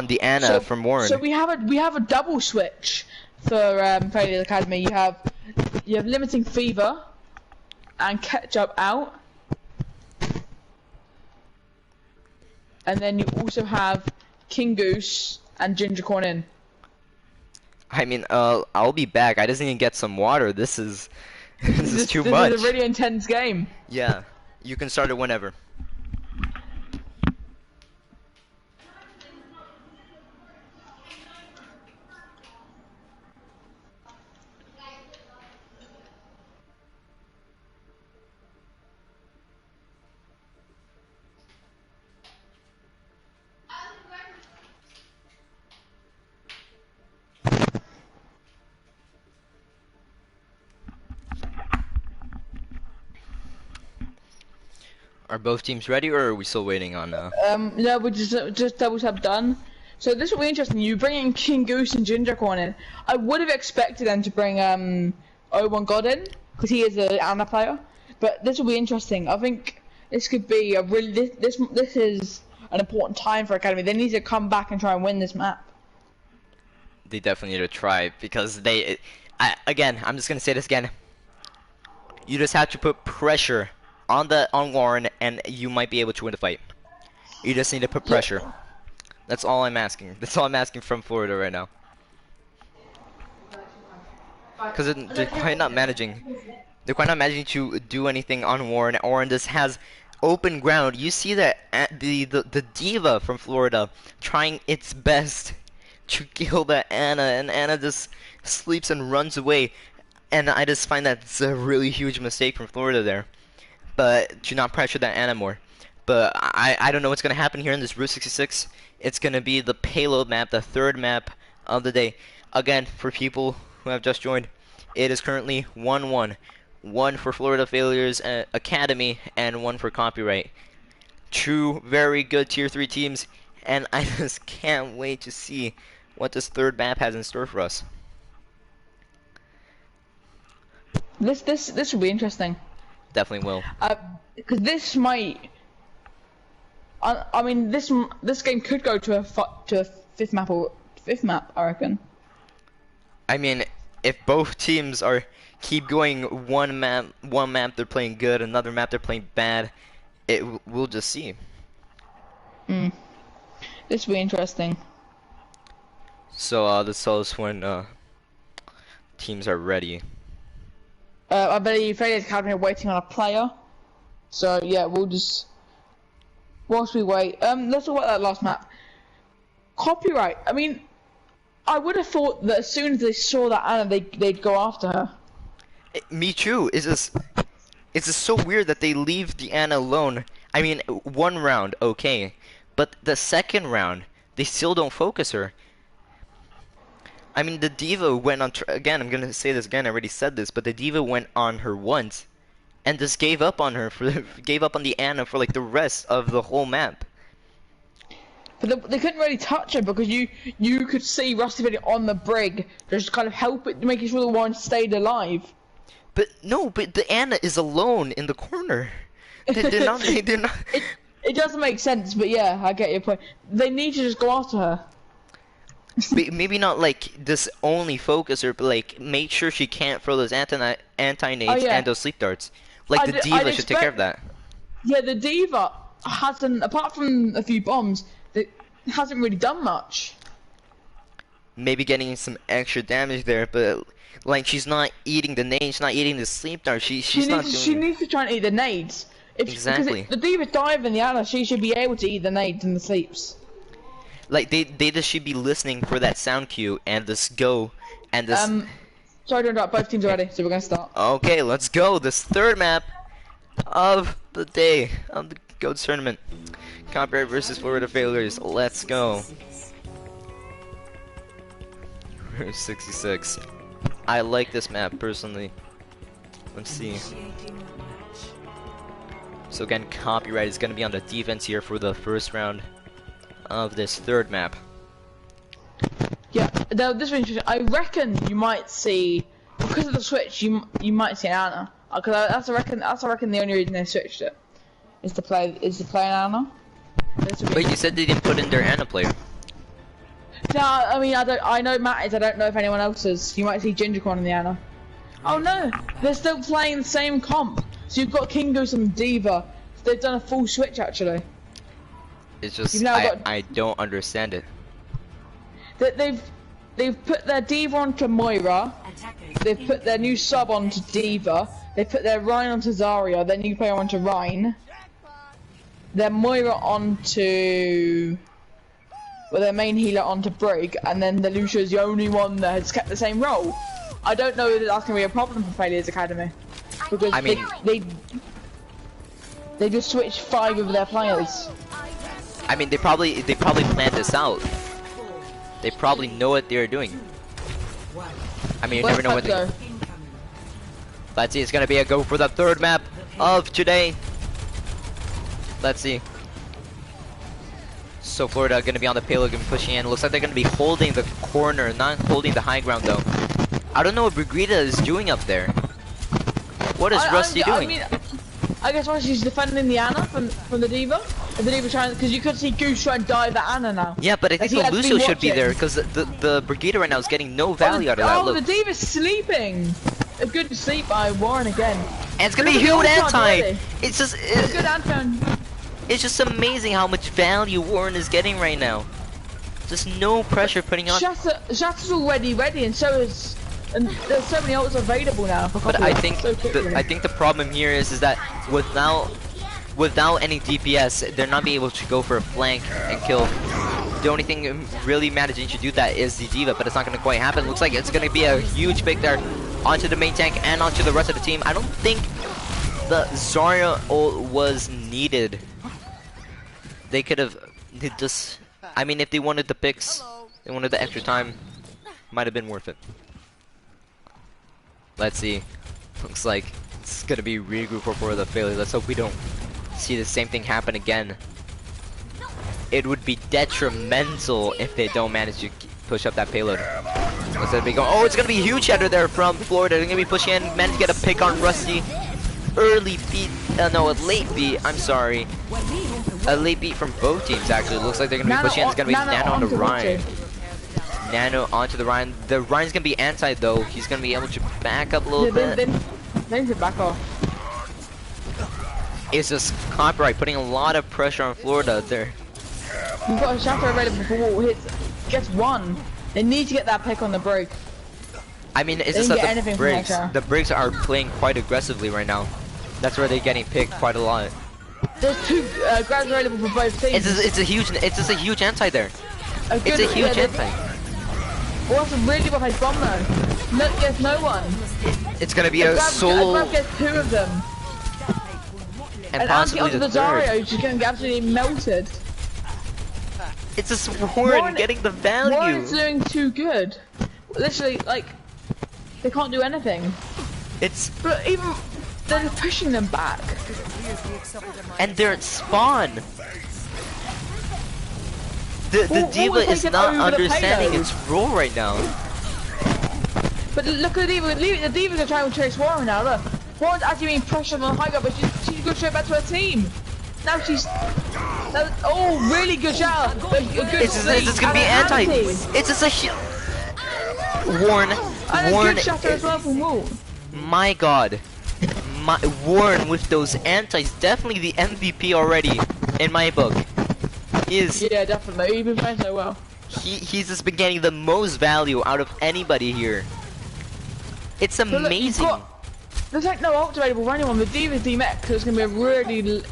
the Ana from Warren. So we have a double switch for Failures Academy. You have Limiting Fever and Ketchup out, and then you also have King Goose and Ginger Corn in. I mean, I'll be back. I just need to get some water. This is too much. This is a really intense game. Yeah, you can start it whenever. Are both teams ready, or are we still waiting on? No, we just double tap done. So this will be interesting. You bring in King Goose and Ginger Corn in. I would have expected them to bring 01 God in, because he is an Ana player. But this will be interesting. I think this could be a really this is an important time for Academy. They need to come back and try and win this map. They definitely need to try, because again, I'm just gonna say this again. You just have to put pressure on Warren, and you might be able to win the fight. You just need to put pressure. Yeah. That's all I'm asking. That's all I'm asking from Florida right now. Because they're quite not managing. They're quite not managing to do anything on Warren. Warren just has open ground. You see that the D.Va from Florida trying its best to kill the Ana, and Ana just sleeps and runs away. And I just find that's a really huge mistake from Florida there. But do not pressure that Ana more. But I don't know what's going to happen here in this Route 66. It's going to be the payload map, the third map of the day. Again, for people who have just joined, it is currently 1-1. 1 for Florida Failures Academy and 1 for Copyright. Two very good Tier 3 teams, and I just can't wait to see what this third map has in store for us. This will be interesting. Definitely will. Because this might... I mean, this game could go to a fifth map, I reckon. I mean, if both teams keep going one map they're playing good, another map they're playing bad, we'll just see. This will be interesting. So this tells us when teams are ready. I believe Failures Academy are waiting on a player. So yeah, we'll just whilst we wait. Let's talk about that last map. Copyright. I mean, I would have thought that as soon as they saw that Anna, they'd go after her. Me too. It's just so weird that they leave the Anna alone. I mean, one round, okay, but the second round, they still don't focus her. I mean, the Diva went on, again, I'm gonna say this again, I already said this, but the Diva went on her once, and just gave up on her, gave up on the Anna for like the rest of the whole map. But they couldn't really touch her because you could see Rusty on the brig, just kind of help it, making sure the one stayed alive. But no, but the Anna is alone in the corner. They're not. It doesn't make sense, but yeah, I get your point. They need to just go after her. Maybe not like this only focus her, but like make sure she can't throw those anti-nades and those sleep darts. Like the Diva should take care of that. Yeah, the Diva hasn't, apart from a few bombs, it hasn't really done much. Maybe getting some extra damage there, but like she's not eating the nades, she's not eating the sleep darts. She needs to try and eat the nades. Exactly. The Diva dive in the Anna, she should be able to eat the nades and the sleeps. Like they just should be listening for that sound cue and just go and just. Sorry to interrupt. Both teams are ready, so we're gonna start. Okay, let's go. This third map of the day of the GOATS tournament. Copyright versus Florida Failures. Let's go. 66. I like this map personally. Let's see. So again, Copyright is gonna be on the defense here for the first round of this third map. Yeah, now this is interesting. I reckon you might see, because of the switch, you might see Anna. Because that's I reckon the only reason they switched it is to play Anna. Wait, you said they didn't put in their Anna player. No, I mean I know Matt is. I don't know if anyone else is. You might see Gingercorn in the Anna. Oh no, they're still playing the same comp. So you've got Kingo and Diva. They've done a full switch actually. It's just I don't understand it. They've put their Diva onto Moira. They've put their new sub onto Diva. They put their Rhine onto Zarya. Their new player onto Rhine. Their Moira onto their main healer onto Brig, and then the Lucia is the only one that has kept the same role. I don't know if that's gonna be a problem for Failures Academy because I mean, they just switched 5 of their players. I mean, they probably planned this out. They probably know what they're doing. I mean, you never know what they. Let's see, it's gonna be a go for the third map of today. Let's see. So Florida gonna be on the payload, gonna be pushing in. Looks like they're gonna be holding the corner, not holding the high ground though. I don't know what Brigida is doing up there. What is Rusty doing? I mean, I guess why she's defending the Anna from the Diva. The Diva trying, because you could see Goose try and dive at Anna now. Yeah, but I think the Lucio should be there because the Brigida right now is getting no value out of that. Look. The Diva's sleeping. A good sleep by Warren again. And it's gonna be huge anti. It's just good anti. It's just amazing how much value Warren is getting right now. Just no pressure putting on. Shatter's already ready, and so is. And there's so many ults available now. But I think the problem here is that without any DPS, they're not being able to go for a flank and kill. The only thing really managing to do that is the Diva, but it's not going to quite happen. Looks like it's going to be a huge pick there onto the main tank and onto the rest of the team. I don't think the Zarya ult was needed. They could have just. I mean, if they wanted the picks, they wanted the extra time, might have been worth it. Let's see. Looks like it's gonna be regroup for the failure. Let's hope we don't see the same thing happen again. It would be detrimental if they don't manage to push up that payload. Oh, it's gonna be a huge header there from Florida. They're gonna be pushing in, manage to get a pick on Rusty. Early beat, no, a late beat. I'm sorry. a late beat from both teams. Actually, looks like they're gonna be pushing. It's gonna be Nano on the Ryan. Nano onto the Ryan. The Ryan's gonna be anti though. He's gonna be able to back up a little bit. Then to back off. It's just copyright putting a lot of pressure on Florida there. You've got a shatter available for what hits. Gets one. They need to get that pick on the break. I mean, it's just that the Briggs are playing quite aggressively right now. That's where they're getting picked quite a lot. There's two grabs available for both teams. It's just a huge anti there. It's a huge anti. Well, that's a really well played bomb though. No, there's no one. It's gonna be a solo. Grab gets two of them. And possibly the Dario, third. which is going to get absolutely melted. It's a Warren getting the value. Warren's doing too good. Literally, like, they can't do anything. But even they're pushing them back. And they're at spawn. The D.Va is not understanding its role right now. But look at the D.Va. The D.Va's are trying to chase Warren now. Look, Warren's actually being pressured on the high ground, but she's going straight back to her team. Now she's. Oh, really good shout. It's just gonna be anti. It's just a Warren. Good shatter as well from Wall. My God. Warren with those antis, definitely the MVP already in my book. Yeah, definitely. He's been playing so well. He's just been getting the most value out of anybody here. It's amazing. There's like no ult available for anyone. The D.Va's DMX, so it's gonna be a really.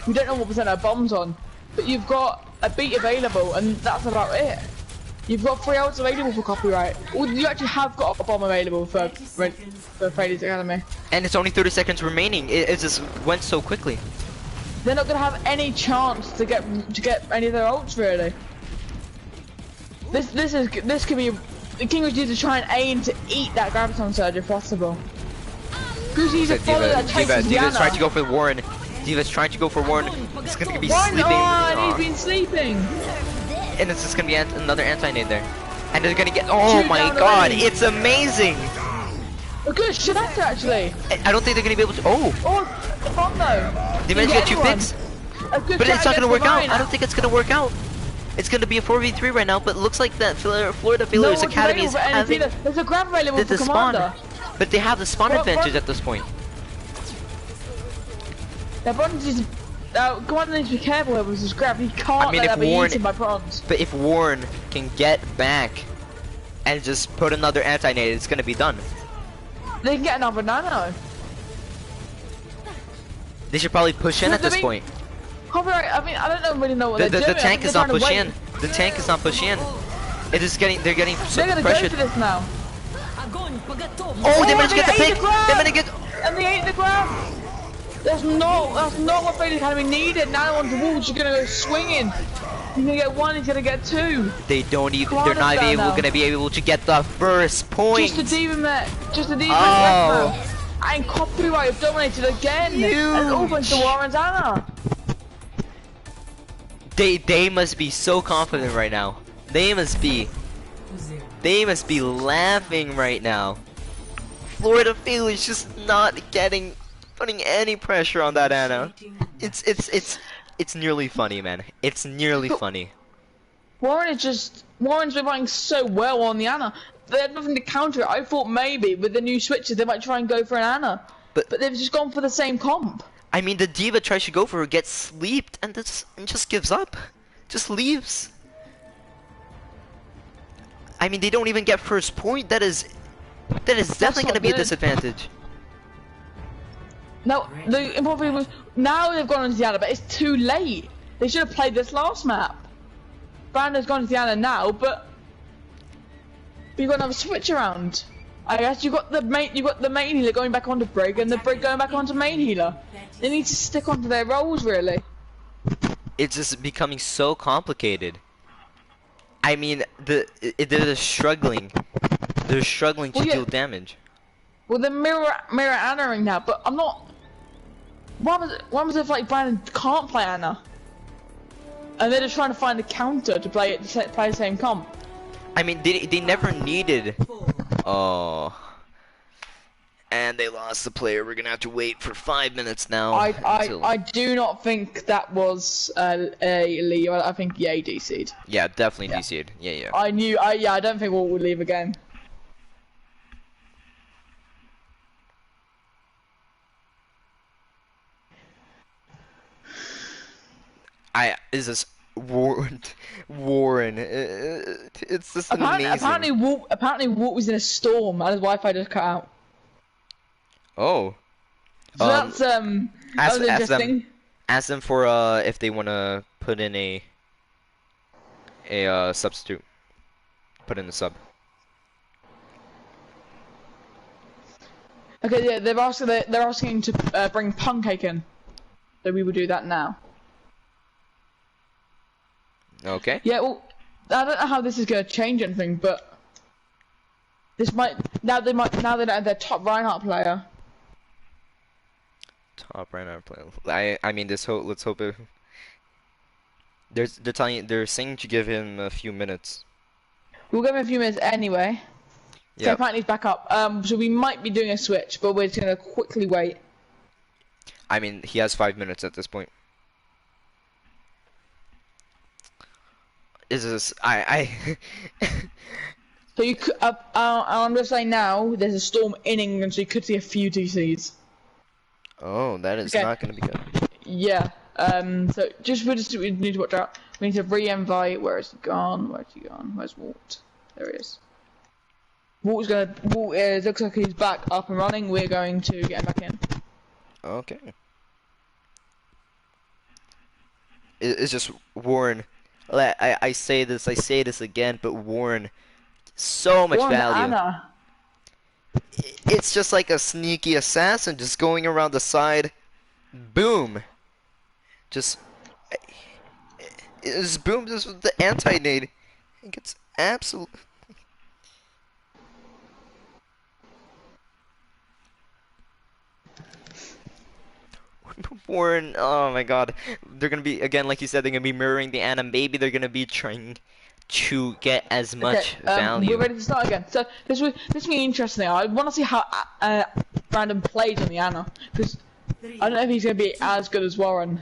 We don't know what percent of bombs on, but you've got a beat available, and that's about it. You've got 3 ults available for copyright. Or you actually have got a bomb available for Freddy's Academy. And it's only 30 seconds remaining. It just went so quickly. They're not gonna have any chance to get any of their ults really. This could be. The King was due to try and aim to eat that graviton surge if possible. Because he's a follower that chases D.Va's trying to go for Warren. D.Va's trying to go for Warren. It's gonna be sleeping. Oh, and he's been sleeping. And it's just gonna be another anti-nade there. And they're gonna get. Oh my God! It's amazing. A good shatter actually. I don't think they're gonna be able to. Oh, the bomb though. They managed to get 2 picks. But it's not gonna work out. I don't think it's gonna work out. It's gonna be a 4v3 right now, but looks like that Florida Failures Academy is having there's a grab available for Commander. But they have the spawn advantage at this point. Their bronze is. Commander needs to be careful here with his grab. He can't let that be eaten by bronze. But if Warren can get back and just put another anti-nade, it's gonna be done. They can get another nano. They should probably push in at this point. I mean, I don't really know what they're doing. The tank is not pushing in. The tank is not pushing in. It is getting. They're getting so pressured. They're gonna go for this now. Oh, they managed to get the pick. They managed to get. And they ate the grab. That's not what Freddy's Academy needed. Now on the walls, you're gonna go swinging. You're gonna get 1. He's gonna get 2. They don't even. They're not gonna be able to get the first point. Just a demon there. Just a demon left now. And copyright have dominated again. Huge. And all thanks to Warren's Anna. They must be so confident right now. They must be laughing right now. Florida Failures just not putting any pressure on that Anna. It's nearly funny, man. It's nearly funny. Warren's been playing so well on the Anna. They had nothing to counter it. I thought maybe with the new switches they might try and go for an Anna. But they've just gone for the same comp. I mean, the D.Va tries to go for her, gets sleeped, and just gives up. Just leaves. I mean, they don't even get first point. That is definitely going to be a disadvantage. No, the important thing was now they've gone into the Anna, but it's too late. They should have played this last map. Brandon's gone into the Anna now, but you've got another switch around. I guess you got the main healer going back onto Brig, and the Brig going back onto main healer. They need to stick onto their roles, really. It's just becoming so complicated. I mean, they're struggling. They're struggling to deal damage. Well, they're mirror Anna-ing now, but I'm not. Why was it like Brandon can't play Anna? And they're just trying to find a counter to play the same comp. I mean, they never needed. Oh. And they lost the player. We're gonna have to wait for 5 minutes now. I do not think that was a leave. I think Ye DC'd. Yeah, definitely DC'd. Yeah. I don't think Walt would leave again. Is this Warren? It's just amazing. Apparently Walt was in a storm and his Wi-Fi just cut out. Oh. So that was interesting. Ask them for if they want to put in a substitute. Put in a sub. Okay, yeah, they're asking to bring Pancake in, so we will do that now. Okay. Yeah, well, I don't know how this is going to change anything, but this might now they don't have their top Reinhardt player. Top Reinhardt player. I mean, let's hope it. They're saying to give him a few minutes. We'll give him a few minutes anyway. Yeah. So apparently he's back up. So we might be doing a switch, but we're just gonna quickly wait. I mean, he has 5 minutes at this point. Is this So you could. I'm just saying now. There's a storm in England, so you could see a few DCs. Oh, that is not gonna be good. Yeah. So we need to watch out. We need to re-invite. Where is he gone? Where's Walt? There he is. Walt looks like he's back up and running. We're going to get him back in. Okay. It's just Warren. I say this again, but Warren, so much value. Anna. It's just like a sneaky assassin, just going around the side, boom. Just boom. This was the anti-nade. It gets absolute. Warren, oh my god, they're gonna be, again, like you said, they're gonna be mirroring the Ana. Maybe they're gonna be trying to get as much value. We're ready to start again. So this will be interesting. I want to see how Brandon plays on the Ana, because I don't know if he's gonna be as good as Warren.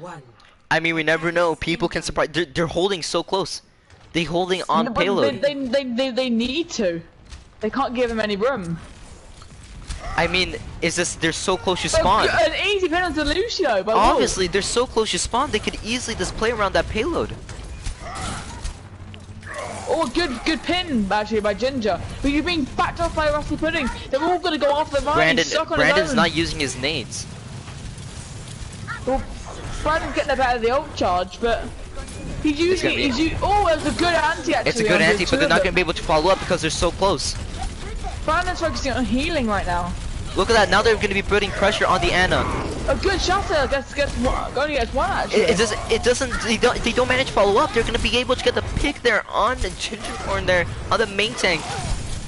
I mean, we never know. People can surprise. They're holding so close. They're holding on payload. They need to. They can't give him any room. I mean, they're so close to spawn. An easy pin onto Lucio. Obviously, they're so close to spawn. They could easily just play around that payload. Oh, good pin actually by Ginger. But you're being backed off by Rusty Pudding. They're all gonna go off the line. Brandon's not using his nades. Well, Brandon's getting the better of the ult charge, but he's using it. Oh, it's a good anti actually. It's a good anti, but they're not gonna be able to follow up because they're so close. Brandon's focusing on healing right now. Look at that! Now they're going to be putting pressure on the Ana. A good shot there. Going against one actually. They don't manage to follow up. They're going to be able to get the pick there on the Gingerhorn there on the main tank.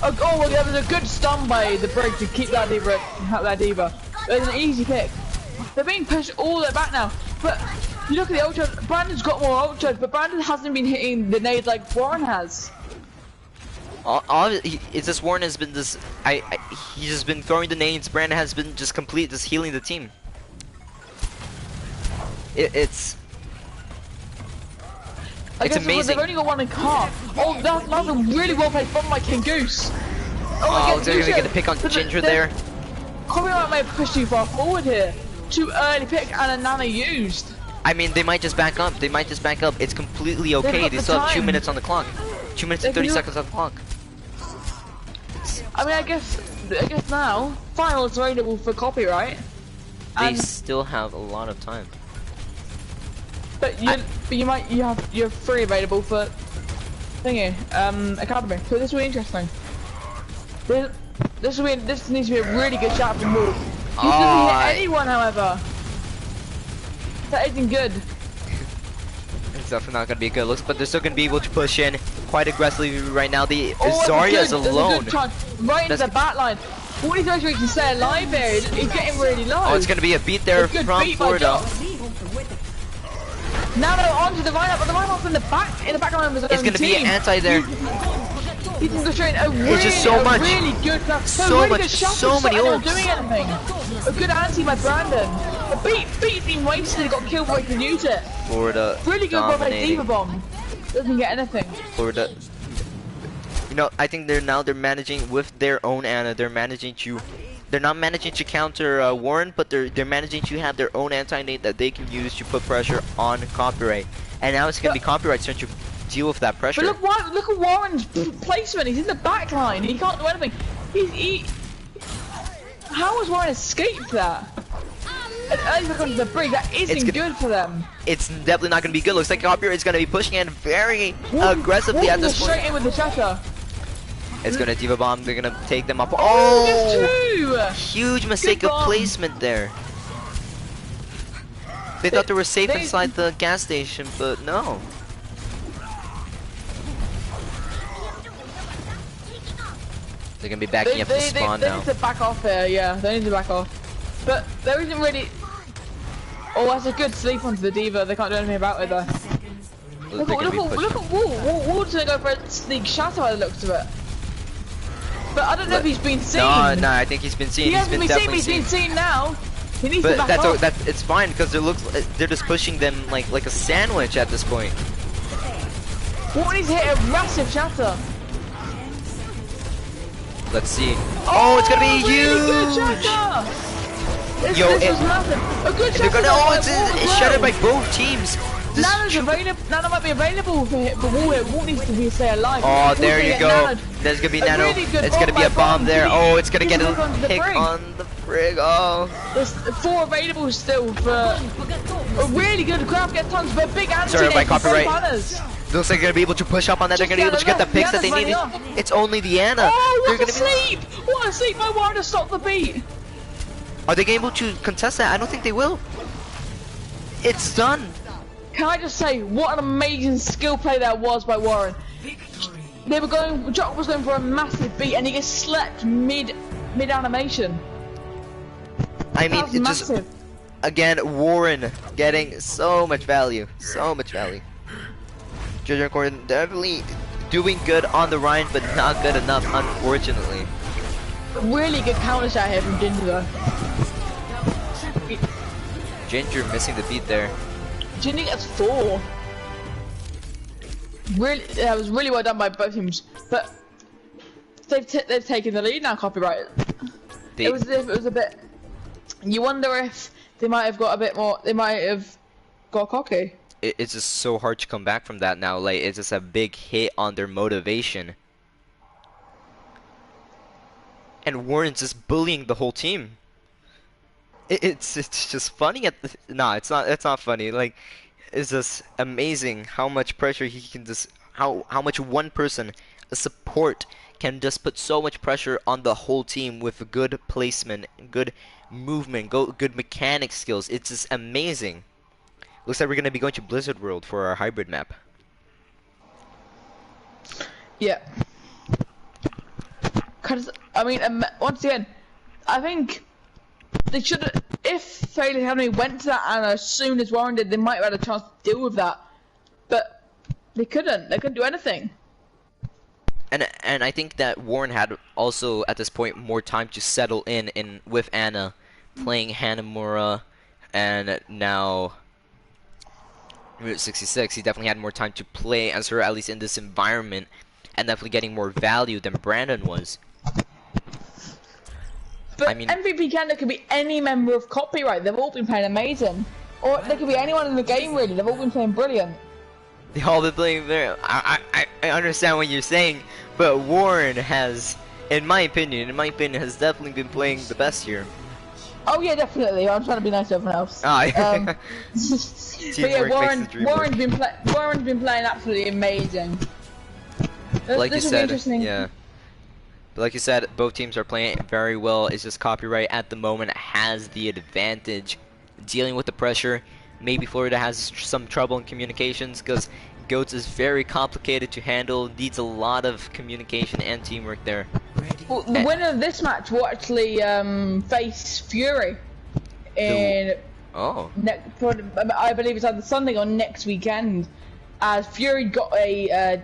Oh well, there was a good stun by the Brig to keep that D.Va. It was an easy pick. They're being pushed all the way back now. But you look at the ult charge. Brandon's got more ult charge, but Brandon hasn't been hitting the nades like Warren has. It's just Warren has been this. He's just been throwing the nades. Brandon has been just healing the team. It's amazing. They've only got one in car. Oh, that's a really well played from my King Goose. Oh, they're gonna get the pick on Ginger there. Copyright may have pushed too far forward here. Too early pick and a Nana used. I mean, they might just back up. It's completely okay. They still have 2 minutes on the clock. 2 minutes and 30 seconds on the clock. I mean, I guess now finals are available for copyright. They still have a lot of time. But you're free available for thingy academy. So this will be interesting. This needs to be a really good shot from Wolf. He doesn't hit anyone, however. That isn't good. It's definitely not gonna be good looks, but they're still gonna be able to push in quite aggressively right now. The Zarya's alone. Right into the back line. What he's actually to stay alive there. He's getting really low. Oh, it's gonna be a beat there from Florida. Now they're onto the lineup, but the lineup's in the back line was it's gonna be an anti there. He can go straight a really, It's just so much. really good, Good shot, many not ults. doing anything. A good anti by Brandon. The beat's been wasted. He got killed before he could use it. Florida Really good by dominating. Diva Bomb. Doesn't get anything. Florida. You know, I think they're managing with their own Ana. They're managing to. They're not managing to counter Warren, but they're managing to have their own anti-nade that they can use to put pressure on Copyright. And now it's gonna be Copyright's turn to deal with that pressure. But look at Warren's placement. He's in the back line. He can't do anything. How has Warren escaped that? And he's going to the brig. That isn't good for them. It's definitely not gonna be good. Looks like Copyright's gonna be pushing in very aggressively at this point. Straight in with the shatter. It's gonna Diva Bomb. They're gonna take them up. Oh, Huge mistake of placement there. They thought they were safe inside the gas station, but no. They're gonna be backing up the spawn now. They need to back off here, yeah. They need to back off. But there isn't really. Oh, that's a good sleep onto the Diva. They can't do anything about it though. Look at Wall. Wall's gonna go for a sneak shatter by the looks of it. But I don't know if he's been seen. No, I think he's been seen. He hasn't been seen. He's been seen now. He needs to back off. It's fine because they're just pushing them like a sandwich at this point. Wall needs to hit a massive shatter. Let's see. Oh, it's gonna be really huge. Good shatter. This was massive. A good shatter. It's shattered by both teams. Nano's available. Nano might be available for Wall here. Wall needs to stay alive. Oh, there you go. There's gonna be Nano. It's gonna be a bomb there. Oh, it's gonna get a pick on the frig. Oh. There's 4 available still for a really good Craft gets tons, but big anti. Sorry, by Copyright. Looks like they're gonna be able to push up on that. They're gonna be able to get the picks that they need. It's only the Ana. Oh, what a sleep! What a sleep! I wanted to stop the beat. Are they able to contest that? I don't think they will. It's done. Can I just say, what an amazing skill play that was by Warren. They were going, Jock was going for a massive beat and he gets slept mid animation. I mean, it's just, again, Warren getting so much value. So much value. Judge Gordon definitely doing good on the Rhine, but not good enough, unfortunately. Really good counter shot here from Ginger though. Ginger missing the beat there. Ginger gets 4. Really, that was really well done by both teams. But they've taken the lead now. Copyright. It was a bit. You wonder if they might have got a bit more. They might have got cocky. It's just so hard to come back from that now. Like it's just a big hit on their motivation. And Warren's just bullying the whole team. It's just funny at the, nah, it's not funny. Like it's just amazing how much pressure he can just how much one person, a support, can just put so much pressure on the whole team with good placement, good movement, good mechanic skills. It's just amazing. Looks like we're gonna be going to Blizzard World for our hybrid map. Yeah. Cause I mean, once again, I think they should have. If Failure Academy went to that and as soon as Warren did, they might have had a chance to deal with that. But they couldn't. They couldn't do anything. And I think that Warren had also at this point more time to settle in with Ana, playing Hanamura, and now Route 66. He definitely had more time to play as her, at least in this environment, and definitely getting more value than Brandon was. But I mean, MVP candidate could be any member of Copyright. They've all been playing amazing. Or they could be anyone in the game really. They've all been playing brilliant. They all been playing very. I understand what you're saying, but Warren has, in my opinion, has definitely been playing the best here. Oh yeah, definitely. I'm trying to be nice to everyone else. Ah, but yeah, Warren's been playing absolutely amazing. Like you said, interesting. yeah. But like you said, both teams are playing very well. It's just Copyright at the moment has the advantage, dealing with the pressure. Maybe Florida has some trouble in communications because Goats is very complicated to handle. Needs a lot of communication and teamwork there. Well, the winner of this match will actually face Fury in. I believe it's either Sunday or next weekend. As Fury got a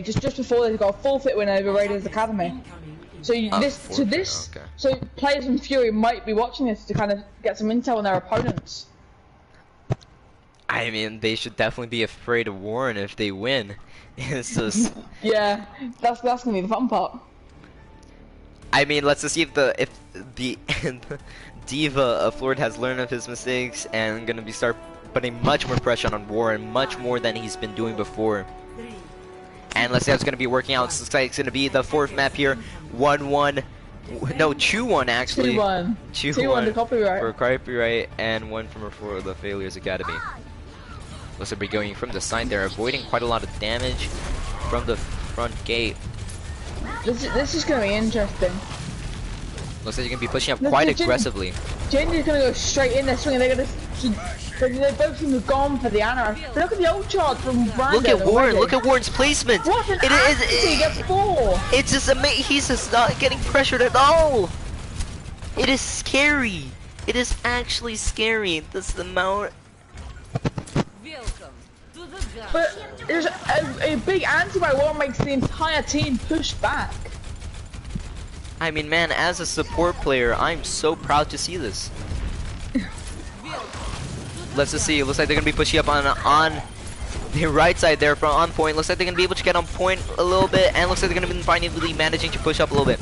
just before they got a forfeit win over Raiders Academy. So Okay. so players from Fury might be watching this to kind of get some intel on their opponents. I mean, they should definitely be afraid of Warren if they win. It's just. Yeah, that's gonna be the fun part. I mean, let's just see if the Diva of Florida has learned of his mistakes and gonna be start putting much more pressure on Warren, much more than he's been doing before. And let's see how it's gonna be working out. It looks like it's gonna be the fourth map here. 1-1. No, 2-1 actually. 2-1. 2-1 to copyright. For copyright, and 1 for the Failures Academy. Looks like we're going from the side there, avoiding quite a lot of damage from the front gate. This is gonna be interesting. Looks like you're gonna be pushing up quite aggressively. Ginger's gonna go straight in there swinging. They both seem to have gone for the Ana. But look at the old charge from Brandon. Look at Warren. already. Look at Warren's placement. What an he gets 4. It's just amazing. He's just not getting pressured at all. It is scary. It is actually scary. This amount. But there's a big anti by Warren makes the entire team push back. I mean, man, as a support player, I'm so proud to see this. Let's just see. It looks like they're gonna be pushing up on the right side there from on point. Looks like they're gonna be able to get on point a little bit, and looks like they're gonna be finally managing to push up a little bit.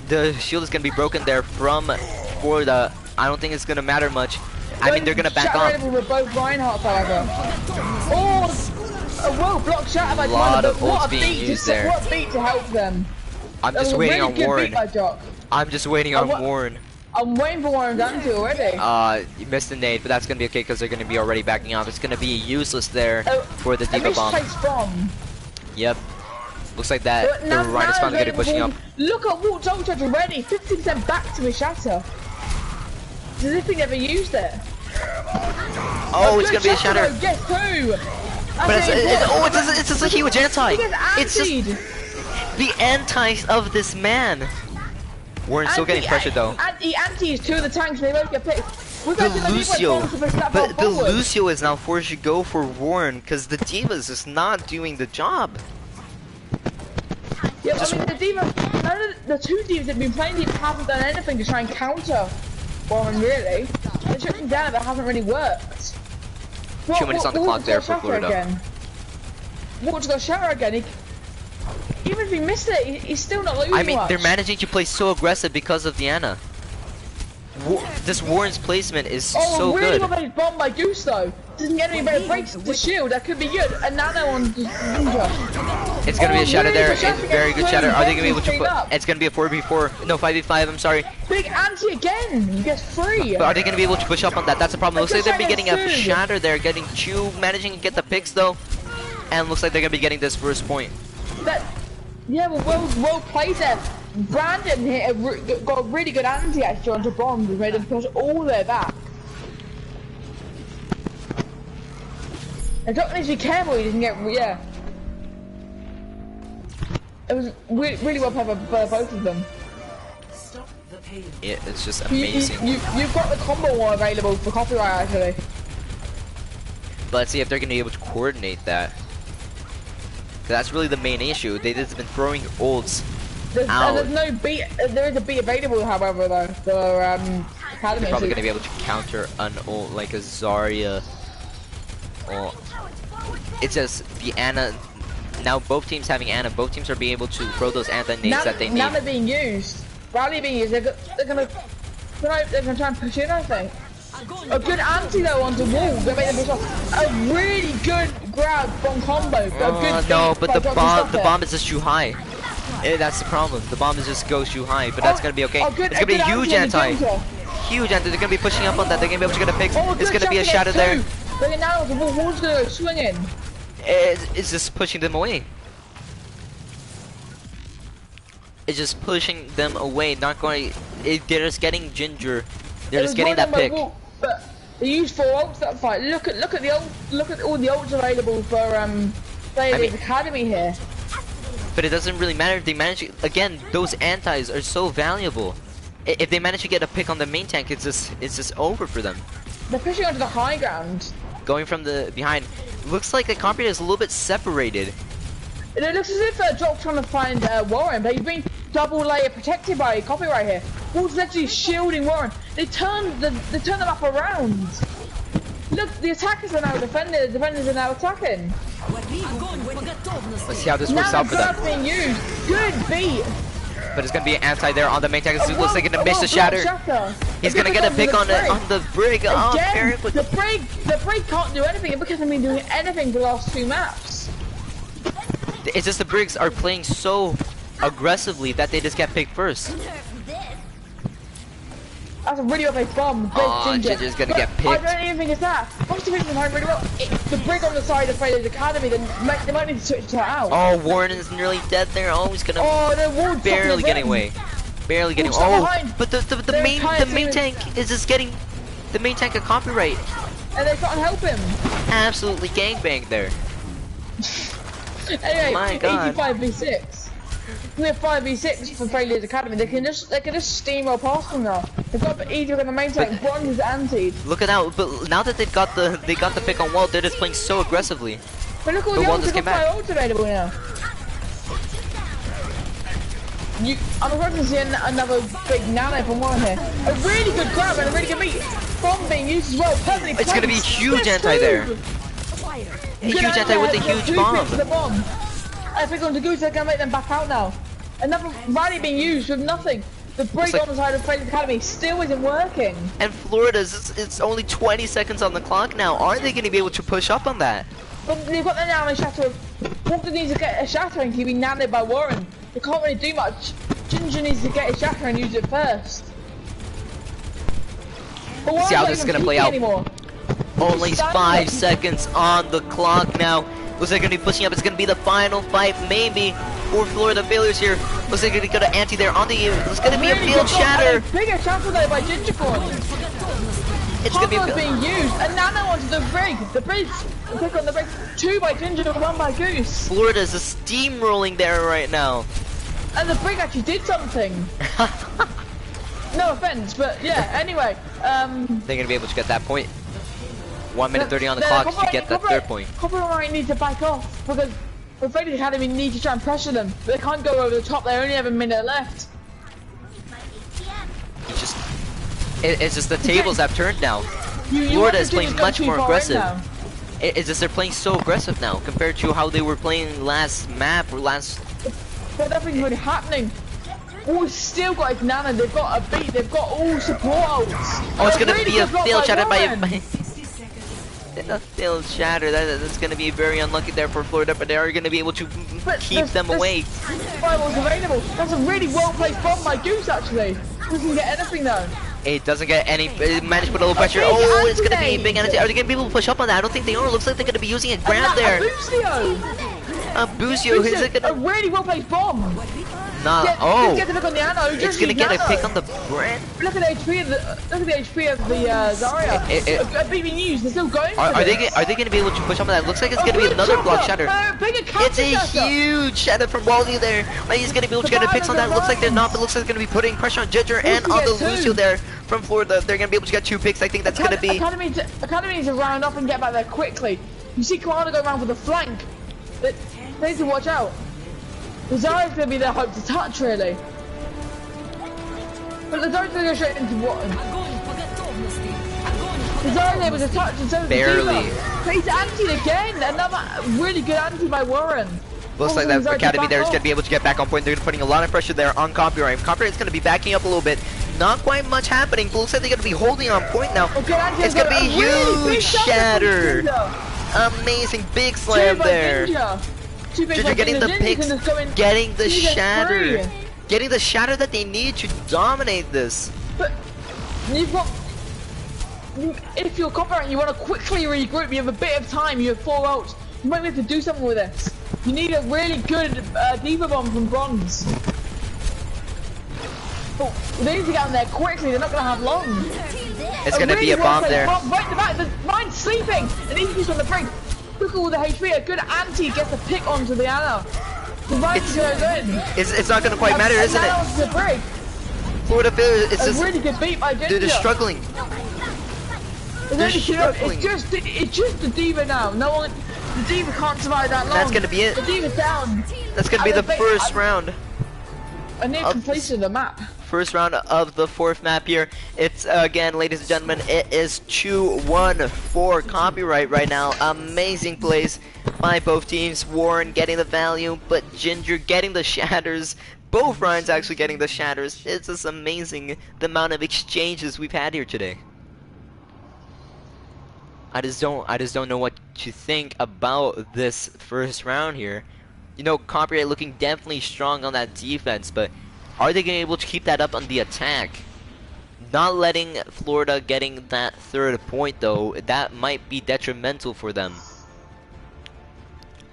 The shield is gonna be broken there from Florida. I don't think it's gonna matter much. I mean, they're gonna back off. With both Reinhardt, however. Oh, whoa, block shot by lot of ults what a being used there. What a beat to help them. I'm just waiting on Warren. Jock. I'm just waiting on Warren. I'm waiting for Warren's anti already. You missed the nade, but that's gonna be okay because they're gonna be already backing off. It's gonna be useless there for the Diva bomb. Yep. Looks like that the Ryan is finally gonna be pushing up. Look at Walt's ultra already. 50% back to his shatter. As if he never used it. Oh, it's gonna be a shatter. Guess who? But it's just a huge anti. It's just the anti of this man. Warren's still getting pressured though. He antis 2 of the tanks and they both get picked. The Lucio, but the Lucio is now forced to go for Warren because the Diva is just not doing the job. Yeah, I mean the Diva, none of the 2 Divas that have been playing Diva haven't done anything to try and counter Warren really. They shut him down, but it hasn't really worked. 2 minutes on the clock there for Florida. Walt's got shatter again. Even if he missed it, he's still not losing. I mean, much. they're managing to play so aggressive because of the Ana. This Warren's placement is so really good. well made bomb by Goose though. Doesn't get any better breaks to shield. That could be good. And now they're on Ninja. It's gonna be a shatter there. It's very good shatter. Are they gonna be able to put? Up. It's gonna be a 4v4. No, 5v5. I'm sorry. Big anti again. You get 3. But are they gonna be able to push up on that? That's the problem. Looks like they're be getting a shatter there. Getting 2, managing to get the picks though. And looks like they're gonna be getting this first point. Yeah, well played there. Brandon here got a really good anti actually onto Bronze, which made him push all the way back. And Doc needs to be careful, he doesn't get, yeah. It was really well played by both of them. Yeah, it's just amazing. You've got the combo one available for copyright actually. But let's see if they're gonna be able to coordinate that. That's really the main issue. They've just been throwing ults out. There's no beat. There is a beat available, however, though for Academy. They're probably gonna be able to counter an ult like a Zarya. Ult. It's just the Ana. Now both teams having Ana. Both teams are being able to throw those anti-nades that they need. Now they're being used. Rally being used. They're gonna try and push in. I think. A good anti though onto wall. They made them push off. A really good grab bomb combo. No, but the bomb is just too high. That's the problem. The bomb is just goes too high, but that's gonna be okay. It's gonna be a huge anti. Huge anti. They're gonna be pushing up on that. They're gonna be able to get a pick. It's gonna be a shatter there. But now the wall's gonna go swinging. It's just pushing them away. It's just pushing them away. Not going. They're just getting Ginger. They're just getting that pick. But they used 4 ults that fight. Look at the ult. Look at all the ults available for players Academy here. But it doesn't really matter if they manage. Again, those antis are so valuable. If they manage to get a pick on the main tank, it's just over for them. They're pushing onto the high ground. Going from the behind. Looks like the competitor is a little bit separated. It looks as if Jock's trying to find Warren, but he's being double layer protected by copyright here. Wolves literally shielding Warren. They turn the map around. Look, the attackers are now defending. The defenders are now attacking. Let's see how this works out for them. Being used. Good beat. But it's gonna be an anti there on the main tank. It looks like gonna miss the shatter. He's gonna get a pick on the brig. Oh, the brig can't do anything because they've been doing anything for the last 2 maps. It's just the brigs are playing so aggressively that they just get picked first. That's a really well-placed bomb. Ginger's gonna get picked. I don't even think it's that. Most of them are really well. The brig on the side of Fredo's Academy, they might need to switch that out. Oh, Warren is nearly dead there. Oh, he's gonna barely getting away. Barely getting. Oh, but the main tank is just getting the main tank a copyright. And they can't help him. Absolutely gangbanged there. Anyway, my God. 85v6. We have 5v6 for Fredo's Academy. They can just steamroll past them now. They've got either on the main tank. Bronze is anti. Look at that! But now that they got the pick on wall, they're just playing so aggressively. But look at all the ults available now. I'm about to see another big nano from Warren here. A really good grab and a really good beat. Bomb being used as well. Perfectly It's gonna be huge anti there. A huge anti with a huge bomb. I think on the goose they're gonna make them back out now. Another rally being used with nothing. The break on the side of Fredo's Academy still isn't working. And Florida's, it's only 20 seconds on the clock now. Are they gonna be able to push up on that? But they've got the nano shatter. Walker needs to get a shatter and keep being nanoed by Warren. They can't really do much. Ginger needs to get a shatter and use it first. But see how this is gonna play out. Anymore. Only 5 seconds on the clock now. Looks like they're gonna be pushing up. It's gonna be the final fight, maybe, for Florida failures here. Looks like they're gonna go to anti there on the. It's gonna be a field shatter. Bigger shatter there by Gingercorn. It's gonna be being used. And nano onto the brig. The brig. Pick on the brig. 2 by Ginger, 1 by Goose. Florida's just steamrolling there right now. And the brig actually did something. No offense, but yeah. Anyway, they're gonna be able to get that point. 1 minute 30 on the clock to get that third point. Copyright needs to back off because the Fredo's Academy need to try and pressure them. But they can't go over the top. They only have a minute left. It's just the tables have turned now. Florida is playing much more aggressive. It's just they're playing so aggressive now compared to how they were playing last map or last. But nothing's really happening. Oh, still got his nano. They've got a beat. They've got all support ults. Oh, it's gonna be a field shatter by a field shatter. That's gonna be very unlucky there for Florida, but they are gonna be able to keep them away. Fireballs available. That's a really well placed bomb by Goose actually. Doesn't get anything though. It doesn't get any. It managed to put a little pressure. Oh, it's gonna be a big anti. Are they gonna be able to push up on that? I don't think they are. Looks like they're gonna be using a grab there. A Busio. Is it gonna? A really well placed bomb. Nah. Get the pick on the Ano. It's gonna get a pick on the brand. Look at the HP of the Zarya. A BB News. They're still going. Are they gonna be able to push up on that? Looks like it's gonna be another block shatter. It's a huge shatter from Wally there. He's gonna be able to get a picks on that. Looks like they're not, but looks like they're gonna be putting pressure on Ginger and on the Lucio there from Florida. They're gonna be able to get 2 picks. I think that's gonna be. Academy needs to round up and get back there quickly. You see Koala go around for the flank. They need to watch out. The Zarya's gonna be their hope to touch, really. But the Zarya's gonna go straight into Watton. The Zarya's able to touch and so is barely. But he's anti again. Another really good anti by Warren. Looks like that Academy there is gonna be able to get back on point. They're putting a lot of pressure there on Copyright. Copyright's gonna be backing up a little bit. Not quite much happening. But looks like they're gonna be holding on point now. It's gonna be a huge shatter. Amazing big slam there. Ginger getting the picks, getting the shatter, getting the shatter that they need to dominate this. But you've got, if you're Copyright and you want to quickly regroup, you have a bit of time, you have 4 ults, you might be able to do something with this. You need a really good Diva Bomb from Bronze. But they need to get on there quickly, they're not going to have long. It's going to be a bomb there. Bomb right in the back, the mine's sleeping, and he's on the brink. Look at all the HP, a good anti gets a pick onto the Ana. The right goes in. It's not going to quite matter, isn't it? Onto the break. Florida failure, it's just really good beat by Ginger. They're struggling. It's just the Diva now. No one The D.Va can't survive that long. That's gonna be it. The D.Va's down. That's gonna be the first round. I need completion of the map. First round of the 4th map here. It's again, ladies and gentlemen, it is 2-1 for Copyright right now. Amazing plays by both teams. Warren getting the value, but Ginger getting the shatters. Both Ryans actually getting the shatters. It's just amazing the amount of exchanges we've had here today. I just don't know what to think about this first round here. You know, Copyright looking definitely strong on that defense, but are they going to be able to keep that up on the attack? Not letting Florida getting that 3rd point though, that might be detrimental for them.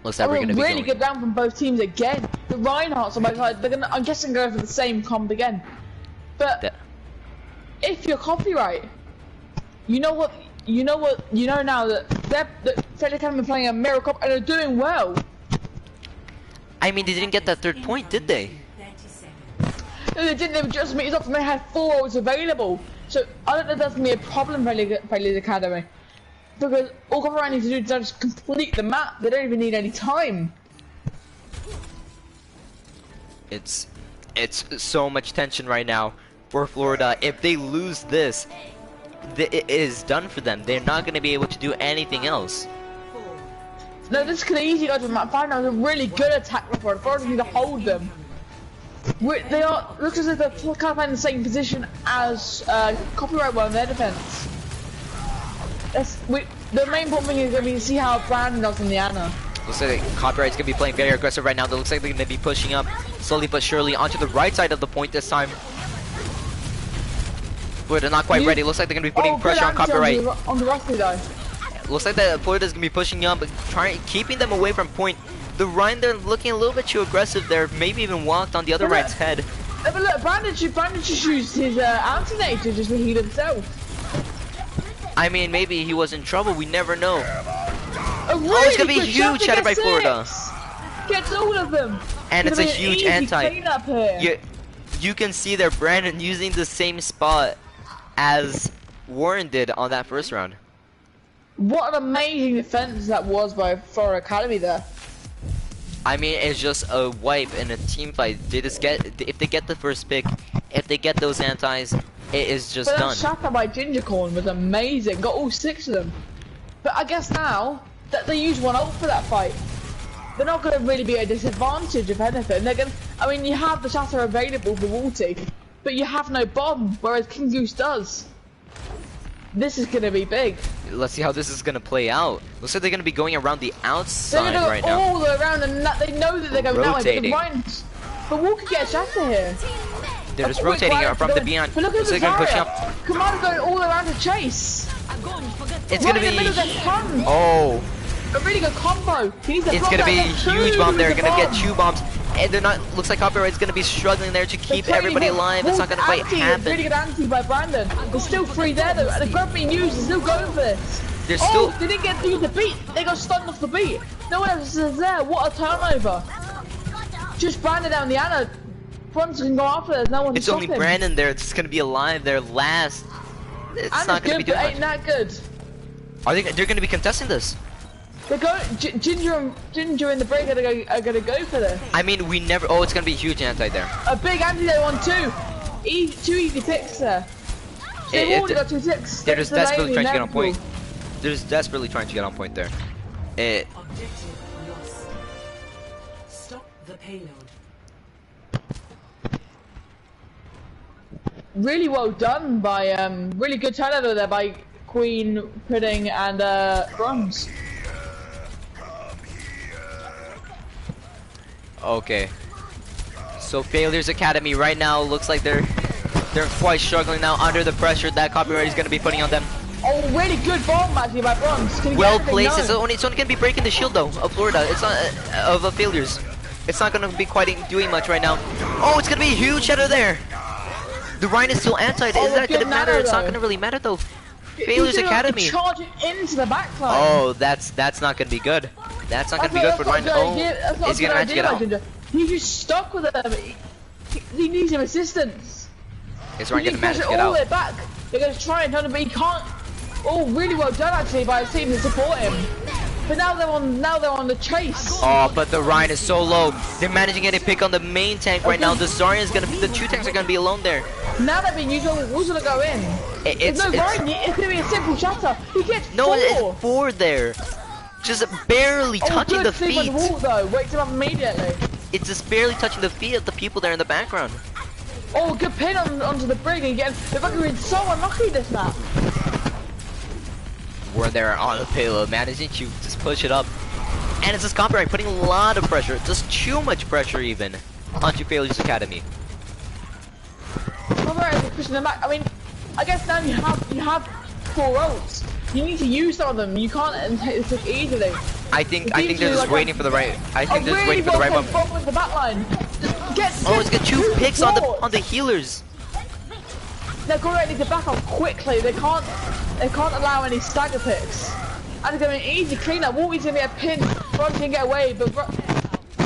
Looks like we're going to be really good down from both teams again. The Reinhardts on both sides, they're gonna, I'm guessing, go for the same comp again. But if you're Copyright, you know now that Frederick Academy are playing a miracle and they're doing well. I mean, they didn't get that 3rd point, did they? No, they didn't. They were just mixed up and they had 4 roles available. So I don't know if that's gonna be a problem for Frederick Academy, because all Copyright needs to do is just complete the map. They don't even need any time. It's so much tension right now for Florida. If they lose this, it is done for them. They're not going to be able to do anything else. No, this could easily go to map 5 now. It's a really good attack for Florida. Need to hold them. They are, looks as if they're kind of in the same position as Copyright were in their defense. The main problem thing is going to be to see how Brandon does in the Ana. Looks like Copyright's going to be playing very aggressive right now. It looks like they're going to be pushing up slowly but surely onto the right side of the point this time. Florida not quite ready. Looks like they're going to be putting pressure on Copyright. On the Rusty though. Looks like that Florida's going to be pushing up, keeping them away from point. The Ryan, they're looking a little bit too aggressive there. Maybe even walked on the other Ryan's head. But look, Brandon should use his anti-nature just to heal himself. I mean, maybe he was in trouble. We never know. Really it's going to be huge shattered by Florida. Gets all of them. And it's a huge anti. You can see there Brandon using the same spot as Warren did on that first round. What an amazing defense that was by Florida Academy there. I mean, it's just a wipe in a team fight. They just if they get the first pick, if they get those antis, it is just done. That shatter by Gingercorn was amazing. Got all 6 of them. But I guess now that they use one ult for that fight, they're not going to really be a disadvantage if anything. They're going. I mean, you have the shatter available for Walty, but you have no bomb, whereas King Goose does. This is going to be big. Let's see how this is going to play out. Looks like they're going to be going around the outside right now. All the way around, and they know that they're going rotating. that way. But Walker gets shatter here. They're just rotating from the beyond. But look at the push up. Commander going all around to chase. It's going to be. Oh. A really good combo. It's going to be a huge bomb there. Going to get 2 bombs. And they're not. Looks like Copyright's going to be struggling there to keep everybody alive. It's not going to quite happen. Really good anti by Brandon. There's still 3 there though, and the grab being used is still going for this. They're still. They didn't get through the beat. They got stunned off the beat. No one else is there. What a turnover. Just Brandon down the Ana. Brunson can go after. There's no one to stop him. It's only Brandon there. It's going to be alive there last. It's not going to be doing much. Ain't that good. Are they? They're going to be contesting this. They're going. Ginger and the break are gonna go for this. I mean, we never. Oh, it's gonna be a huge anti there. A big anti there on 2. 2 easy picks there. They've already got 2 ticks. They're just desperately trying to get on point. They're just desperately trying to get on point there. Objective lost. Stop the payload. Really well done by really good turnover there by Queen, Pudding, and Bronze. Okay. So Failures Academy right now looks like they're quite struggling now under the pressure that Copyright is going to be putting on them. Oh, really good bomb actually by Bronze. Well placed. It's only going to be breaking the shield though of Florida. It's not of Failures. It's not going to be quite doing much right now. Oh, it's going to be a huge shadow there. The Ryan is still anti. Is that going to matter? It's not going to really matter though. Failures Academy. Charging into the backline. Oh, that's not going to be good. That's not going to be good for Ryan. Oh, he's going to have to get out. He's just stuck with them. He needs some assistance. Is Ryan going to manage to get all out? the way back. They're going to try and turn him, but he can't. Oh, really well done actually by his team to support him. But now they're on the chase. Oh, but the Ryan is so low. They're managing to get a pick on the main tank right now. The Zarya is gonna be, the 2 tanks are gonna be alone there. Now they're being used, who's gonna go in? Ryan, it's gonna be a simple shatter. He gets 4. No, it's 4 there. Just barely touching the feet. On the wall, though. Wakes him up immediately. It's just barely touching the feet of the people there in the background. Oh, good pin onto the brig again. They've fucking been so unlucky this map. We're there on the payload, managing to just push it up. And it's just copyright putting a lot of pressure, just too much pressure even, onto Failures Academy. Copyright is pushing them back. I mean, I guess now you have 4 ults. You need to use some of them. You can't take this easily. I think they're just waiting for the right. I think they're just waiting for the right moment. With the back line. It's got 2 picks on the healers. They're going to need to back up quickly. They can't allow any stagger picks. And it's going to be an easy cleanup. Wolvie's going to be a pin. Rusty can get away, but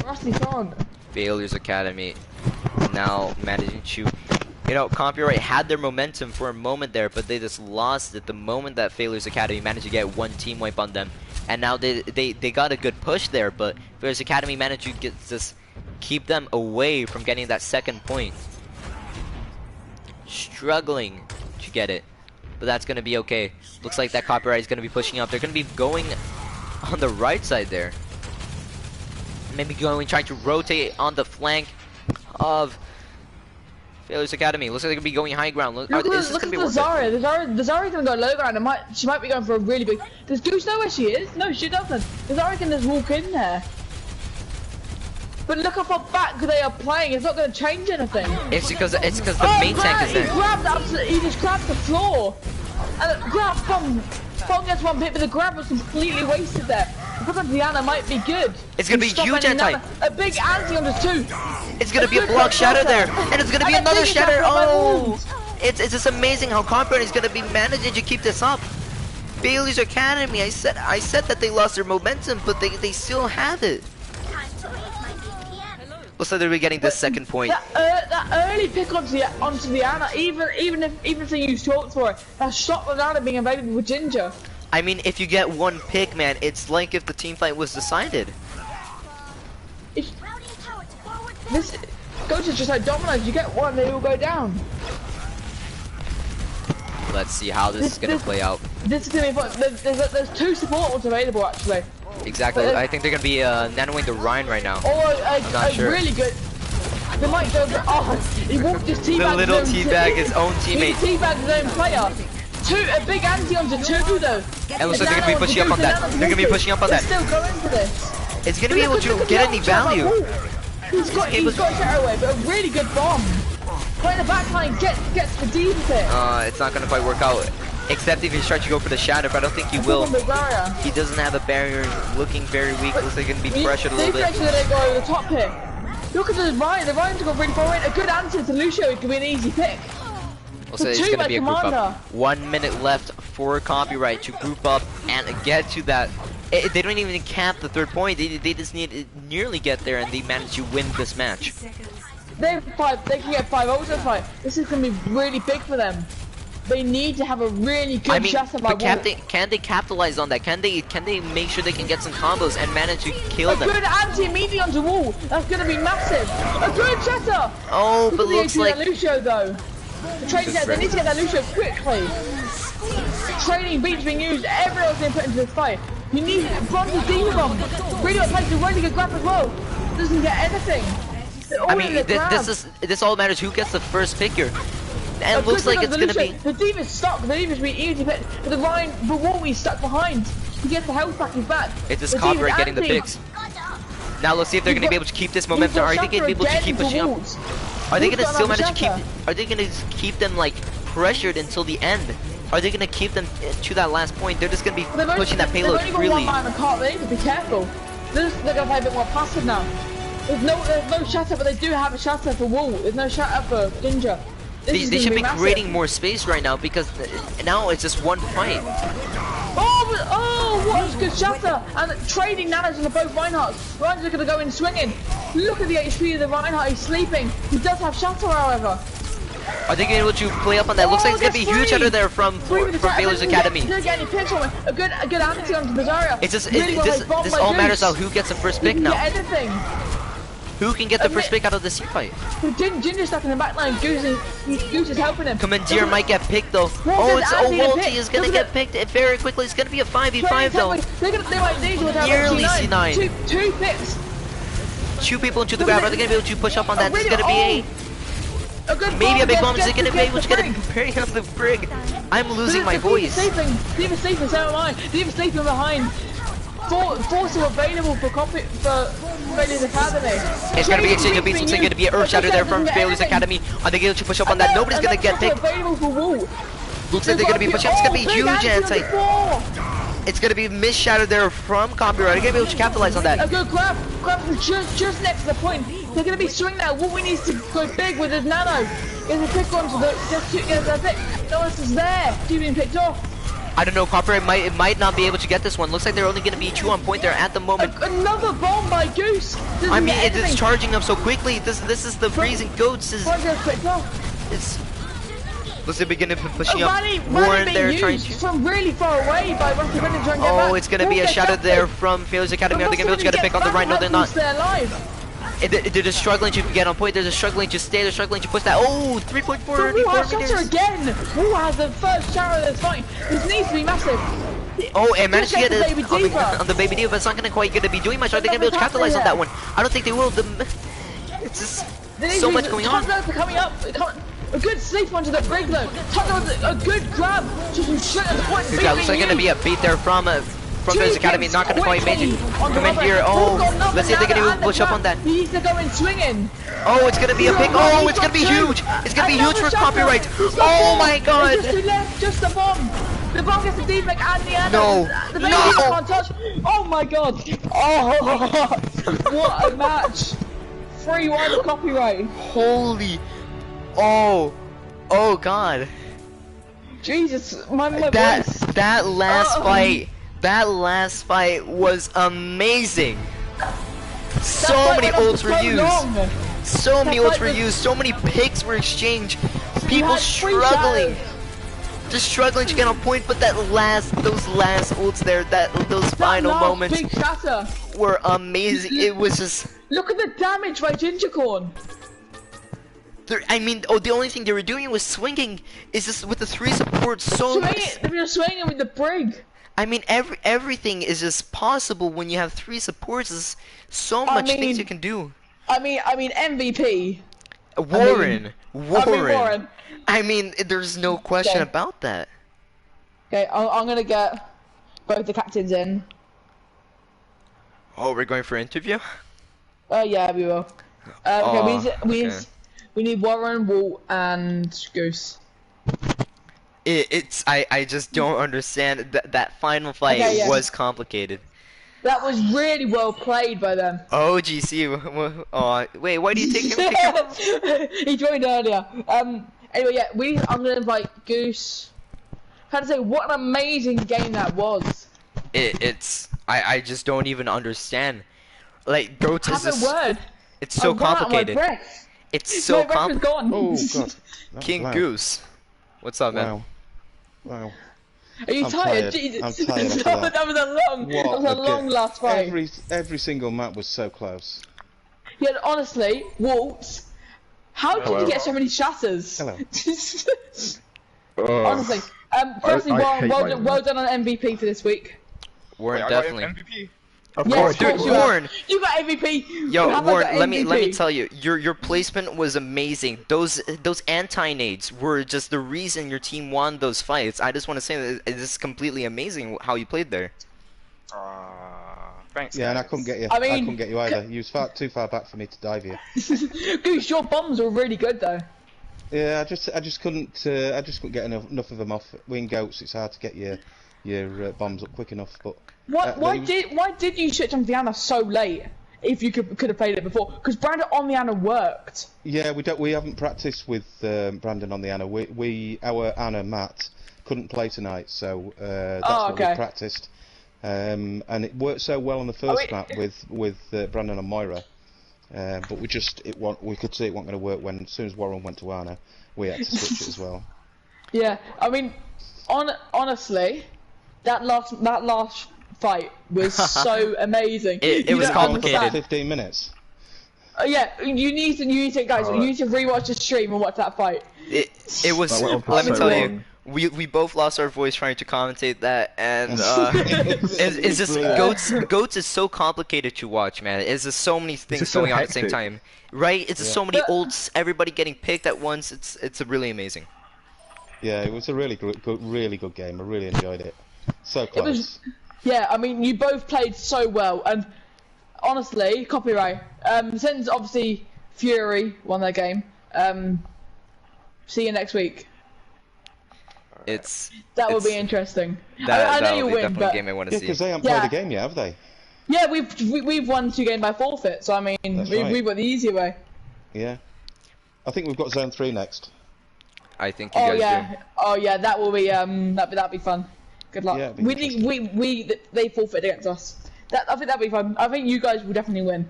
Rusty can't. Failures Academy now managing to, Copyright had their momentum for a moment there, but they just lost it the moment that Failures Academy managed to get 1 team wipe on them. And now they got a good push there, but Failures Academy managed to keep them away from getting that 2nd point. Struggling to get it, but that's gonna be okay. Looks like that Copyright is gonna be pushing up. They're gonna be going on the right side there. Maybe trying to rotate on the flank of Failures Academy. Looks like they're gonna be going high ground. Look at the Zarya. The Zarya's gonna go low ground. She might be going for a really big. Does Goose know where she is? No, she doesn't. The Zarya can just walk in there. But look how far back they are playing. It's not going to change anything. It's because the main tank is there. He just grabbed the floor and grabbed Bomb gets 1 hit, but the grab was completely wasted there. Because Diana might be good. It's gonna be huge anti. A big anti on the 2. It's gonna be a block shatter there, and it's gonna be another shatter. Oh, it's just amazing how Confident is gonna be managing to keep this up. Failures Academy. I said that they lost their momentum, but they still have it. Looks like they're getting this 2nd point. That early pick onto the Ana, even if they use shorts for it, that shot with Ana being available with Ginger. I mean, if you get 1 pick, man, it's like if the team fight was decided. This Ghost is just like dominoes. You get 1, they will go down. Let's see how this is gonna play out. This is gonna be fun. There's 2 support ones available actually. Exactly. I think they're gonna be nanoing the Ryan right now. Or I'm not sure. Really good. They might go. He walked his teabag. The little teabag his own teammate. He teabagged his own player. A big anti onto 2 though. And looks like they're gonna be pushing up on that. They're gonna be pushing up on that. Still going for this. It's gonna be able to get any value. He's got shatter away, but a really good bomb. Right in the back line, gets the D with it. It's not gonna quite work out. Except if he's trying to go for the shatter, but I don't think he will. He doesn't have a barrier, looking very weak. Looks like he's gonna be pressured a little bit. They go over the top here. Look at the Ryan. The Ryan's got really far in. A good answer to Lucio. It could be an easy pick. Also, it's gonna be a group up. 1 minute left for Copyright to group up and get to that. They don't even cap the 3rd point. They just need to nearly get there, and they manage to win this match. They can get 5 ults in the fight. This is gonna be really big for them. They need to have a really good shot. But can they capitalize on that? Can they make sure they can get some combos and manage to kill them? A good anti-immediate on the wall. That's gonna be massive. A good shatter. Oh, but looks like Lucio though. The trading they need to get that Lucio quickly. Trading beats being used. Everyone's being put into this fight. You need Bronze's Demon Bomb. Radio takes a really good grab as well. Doesn't get anything. I mean, this all matters. Who gets the first pick here? And it looks like it's gonna be. The Diva's stuck. The Diva's being easy picked. But the Ryan, but Waltie's stuck behind. He gets the health back. He's back. It's this Copyright getting the picks. Now let's see if they're gonna be able to keep this momentum. Are they gonna be able to keep pushing up? Are they gonna still manage to keep? Are they gonna keep them like pressured until the end? Are they gonna keep them to that last point? They're just gonna be pushing that payload freely. They need to be careful. They're gonna play a bit more passive now. There's no shatter, but they do have a shatter for Wall. There's no shatter for Ginger. They should be creating more space right now because now it's just 1 fight. Oh, what a good shatter! And trading nanos on the both Reinhardts. Reinhardt's gonna go in swinging. Look at the HP of the Reinhardt. He's sleeping. He does have shatter, however. Are they going to be able to play up on that? Looks like it's going to be huge under there from Baylor's Academy. Didn't get any picks from it. A good anti onto Bizarria. It's just, this all matters out who gets the first pick now. Get anything. Who can get the first pick out of this fight? Ginger stuck in the back line. Goose is helping him. Commandeer might get picked though. Walty is gonna get picked very quickly. It's gonna be a 5v5 though. They might need to have Nearly C9. Two picks. 2 people into the grab. Are they gonna be able to push up on that? This is gonna be maybe a big bomb. Is it gonna be able to get a parry on the brig? I'm losing my voice. Leave us sleeping, so am I. Leave us sleeping behind. Force are available for Baylor's Academy. It's gonna be exchange of beats. It's gonna be an earth shatter there from Baylor's Academy. Are they going to push up on that? Nobody's gonna get picked. Looks like they're gonna be pushing up. It's gonna be huge anti. It's gonna be miss shatter there from Copyright. They're gonna be able to capitalize on that. A good grab. Grab just next to the point. They're gonna be swinging now. What we need is to go big with his nano. Get a pick onto the pick. No one else is there. He's being picked off. I don't know, Copyright might not be able to get this one. Looks like they're only going to be 2 on point there at the moment. Another bomb by Goose. I mean, it's charging up so quickly. This is the freezing goats. It's looks like they're going to be pushing up. Warren there trying to from really far away by Rocky Bennett trying to get back. Oh, it's going to be a shadow there from Baylor's Academy. Are they going to be able to get a pick on the right? No, they're not. They're just struggling to get on point. They're just struggling to stay. They're struggling to push that. Oh, 3.4 meters. Again. Who has the first shower of this fight? This needs to be massive. Oh, and managed to get it on the baby diva, but it's not going to be doing much. Are they going to be able to capitalize on that one? I don't think they will. It's just so much going on. Coming up. A good sleep onto the brig though. A good grab. Just straight at the point. Yeah, looks like going to be a beat there from Baylor's Academy. Not going to quite make it. Come in here. Oh, let's see if they're going to push up on that. He needs to go in swinging. Oh, it's going to be a pick. Oh, it's going to be huge. It's going to be huge for Copyright. Oh my god. Just the bomb. The bomb gets the defect and the end. No. The baby can't touch. Oh my god. Oh, what a match. 3-1 Copyright. Holy. Oh god. Jesus, my that last fight was amazing. So many ults were used. So many ults were used. So many picks were exchanged. People struggling. Just struggling to get on point, but those last ults there, those final moments were amazing. It was just look at the damage by Gingercorn. I mean, the only thing they were doing was swinging. Is just with the 3 supports. They were swinging with the brig. I mean, everything is just possible when you have 3 supports. There's so much things you can do. I mean MVP. Warren. I mean, there's no question about that. Okay, I'm gonna get both the captains in. Oh, we're going for an interview? Yeah, we will. We need Warren, Walt, and Goose. I just don't understand that final fight was complicated. That was really well played by them. Oh, GC. Oh, wait, why do you take him? He joined earlier. Anyway, yeah, I'm gonna invite Goose. How to say, what an amazing game that was. I just don't even understand. Like, Goat is just, word. It's so complicated. It's so complicated. Oh god. King Goose. What's up, man? Wow. Are you tired? Jesus. I'm tired that was a long last fight. Every single map was so close. Yeah, honestly, Walt, how did you get so many shatters? Hello. Honestly, firstly, Warren, well done on MVP for this week. Warren, definitely. MVP? Of course, dude, Warren. You got MVP. Yo, Warren, let me tell you, your placement was amazing. Those anti-nades were just the reason your team won those fights. I just want to say that it is completely amazing how you played there. Thanks. Yeah, guys. and I couldn't get you. I mean, I couldn't get you either. You was too far back for me to dive you. Goose, your bombs were really good though. Yeah, I just couldn't get enough of them off. Wing goats, it's hard to get your bombs up quick enough. But why did you switch on the Ana so late? If you could have played it before, because Brandon on the Ana worked. Yeah, we haven't practiced with Brandon on the Ana. Our Ana Matt couldn't play tonight, so that's what we practiced. And it worked so well on the first map with Brandon and Moira. but we could see it wasn't going to work when as soon as Warren went to Ana, we had to switch it as well. Yeah, I mean, honestly, that last fight was so amazing. It was complicated. 15 minutes. Yeah, you need to guys. You need to rewatch the stream and watch that fight. It was. Let me tell you, we both lost our voice trying to commentate that, and it's just goats is so complicated to watch, man. It's just so many things going on at the same time, right? It's just so many ults, everybody getting picked at once. It's really amazing. Yeah, it was a really good game. I really enjoyed it. So close. Yeah, I mean, you both played so well, and honestly, copyright. Since obviously Fury won their game, see you next week. That will be interesting. I know you'll win, but game I want to see. Because they haven't played a game yet, have they? Yeah, we've won 2 games by forfeit, so I mean, we've got the easier way. Yeah, I think we've got Zone 3 next. I think you guys do. Oh yeah, that will be that'd be fun. Good luck. Yeah, they forfeit against us. I think that'd be fun. I think you guys will definitely win.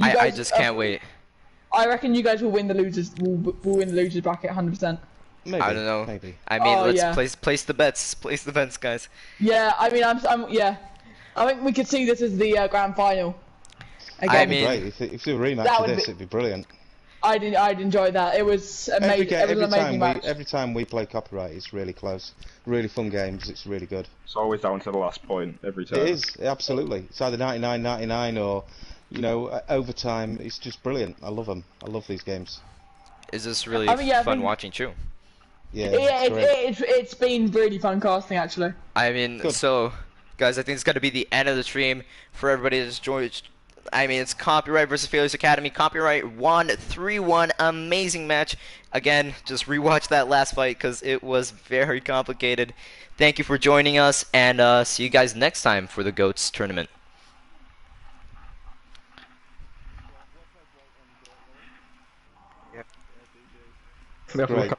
I just can't wait. I reckon you guys will win the losers. Will win the losers bracket 100%. Maybe. I don't know. Maybe. I mean, let's place the bets. Place the bets, guys. Yeah, I mean, yeah. I think we could see this as the grand final. Again. I mean, great. If you rematch of this, it'd be brilliant. I'd enjoy that. It was amazing. Every time we play copyright, it's really close. Really fun games. It's really good. It's always down to the last point every time. It is, absolutely. It's either 99-99 or, overtime. It's just brilliant. I love them. I love these games. Is this really fun watching too? Yeah, it's been really fun casting actually. I mean, so guys, I think it's gonna be the end of the stream for everybody that's joined. I mean, it's Copyright versus Failures Academy. Copyright won 3-1. Amazing match. Again, just rewatch that last fight because it was very complicated. Thank you for joining us, and see you guys next time for the GOATS tournament. Great.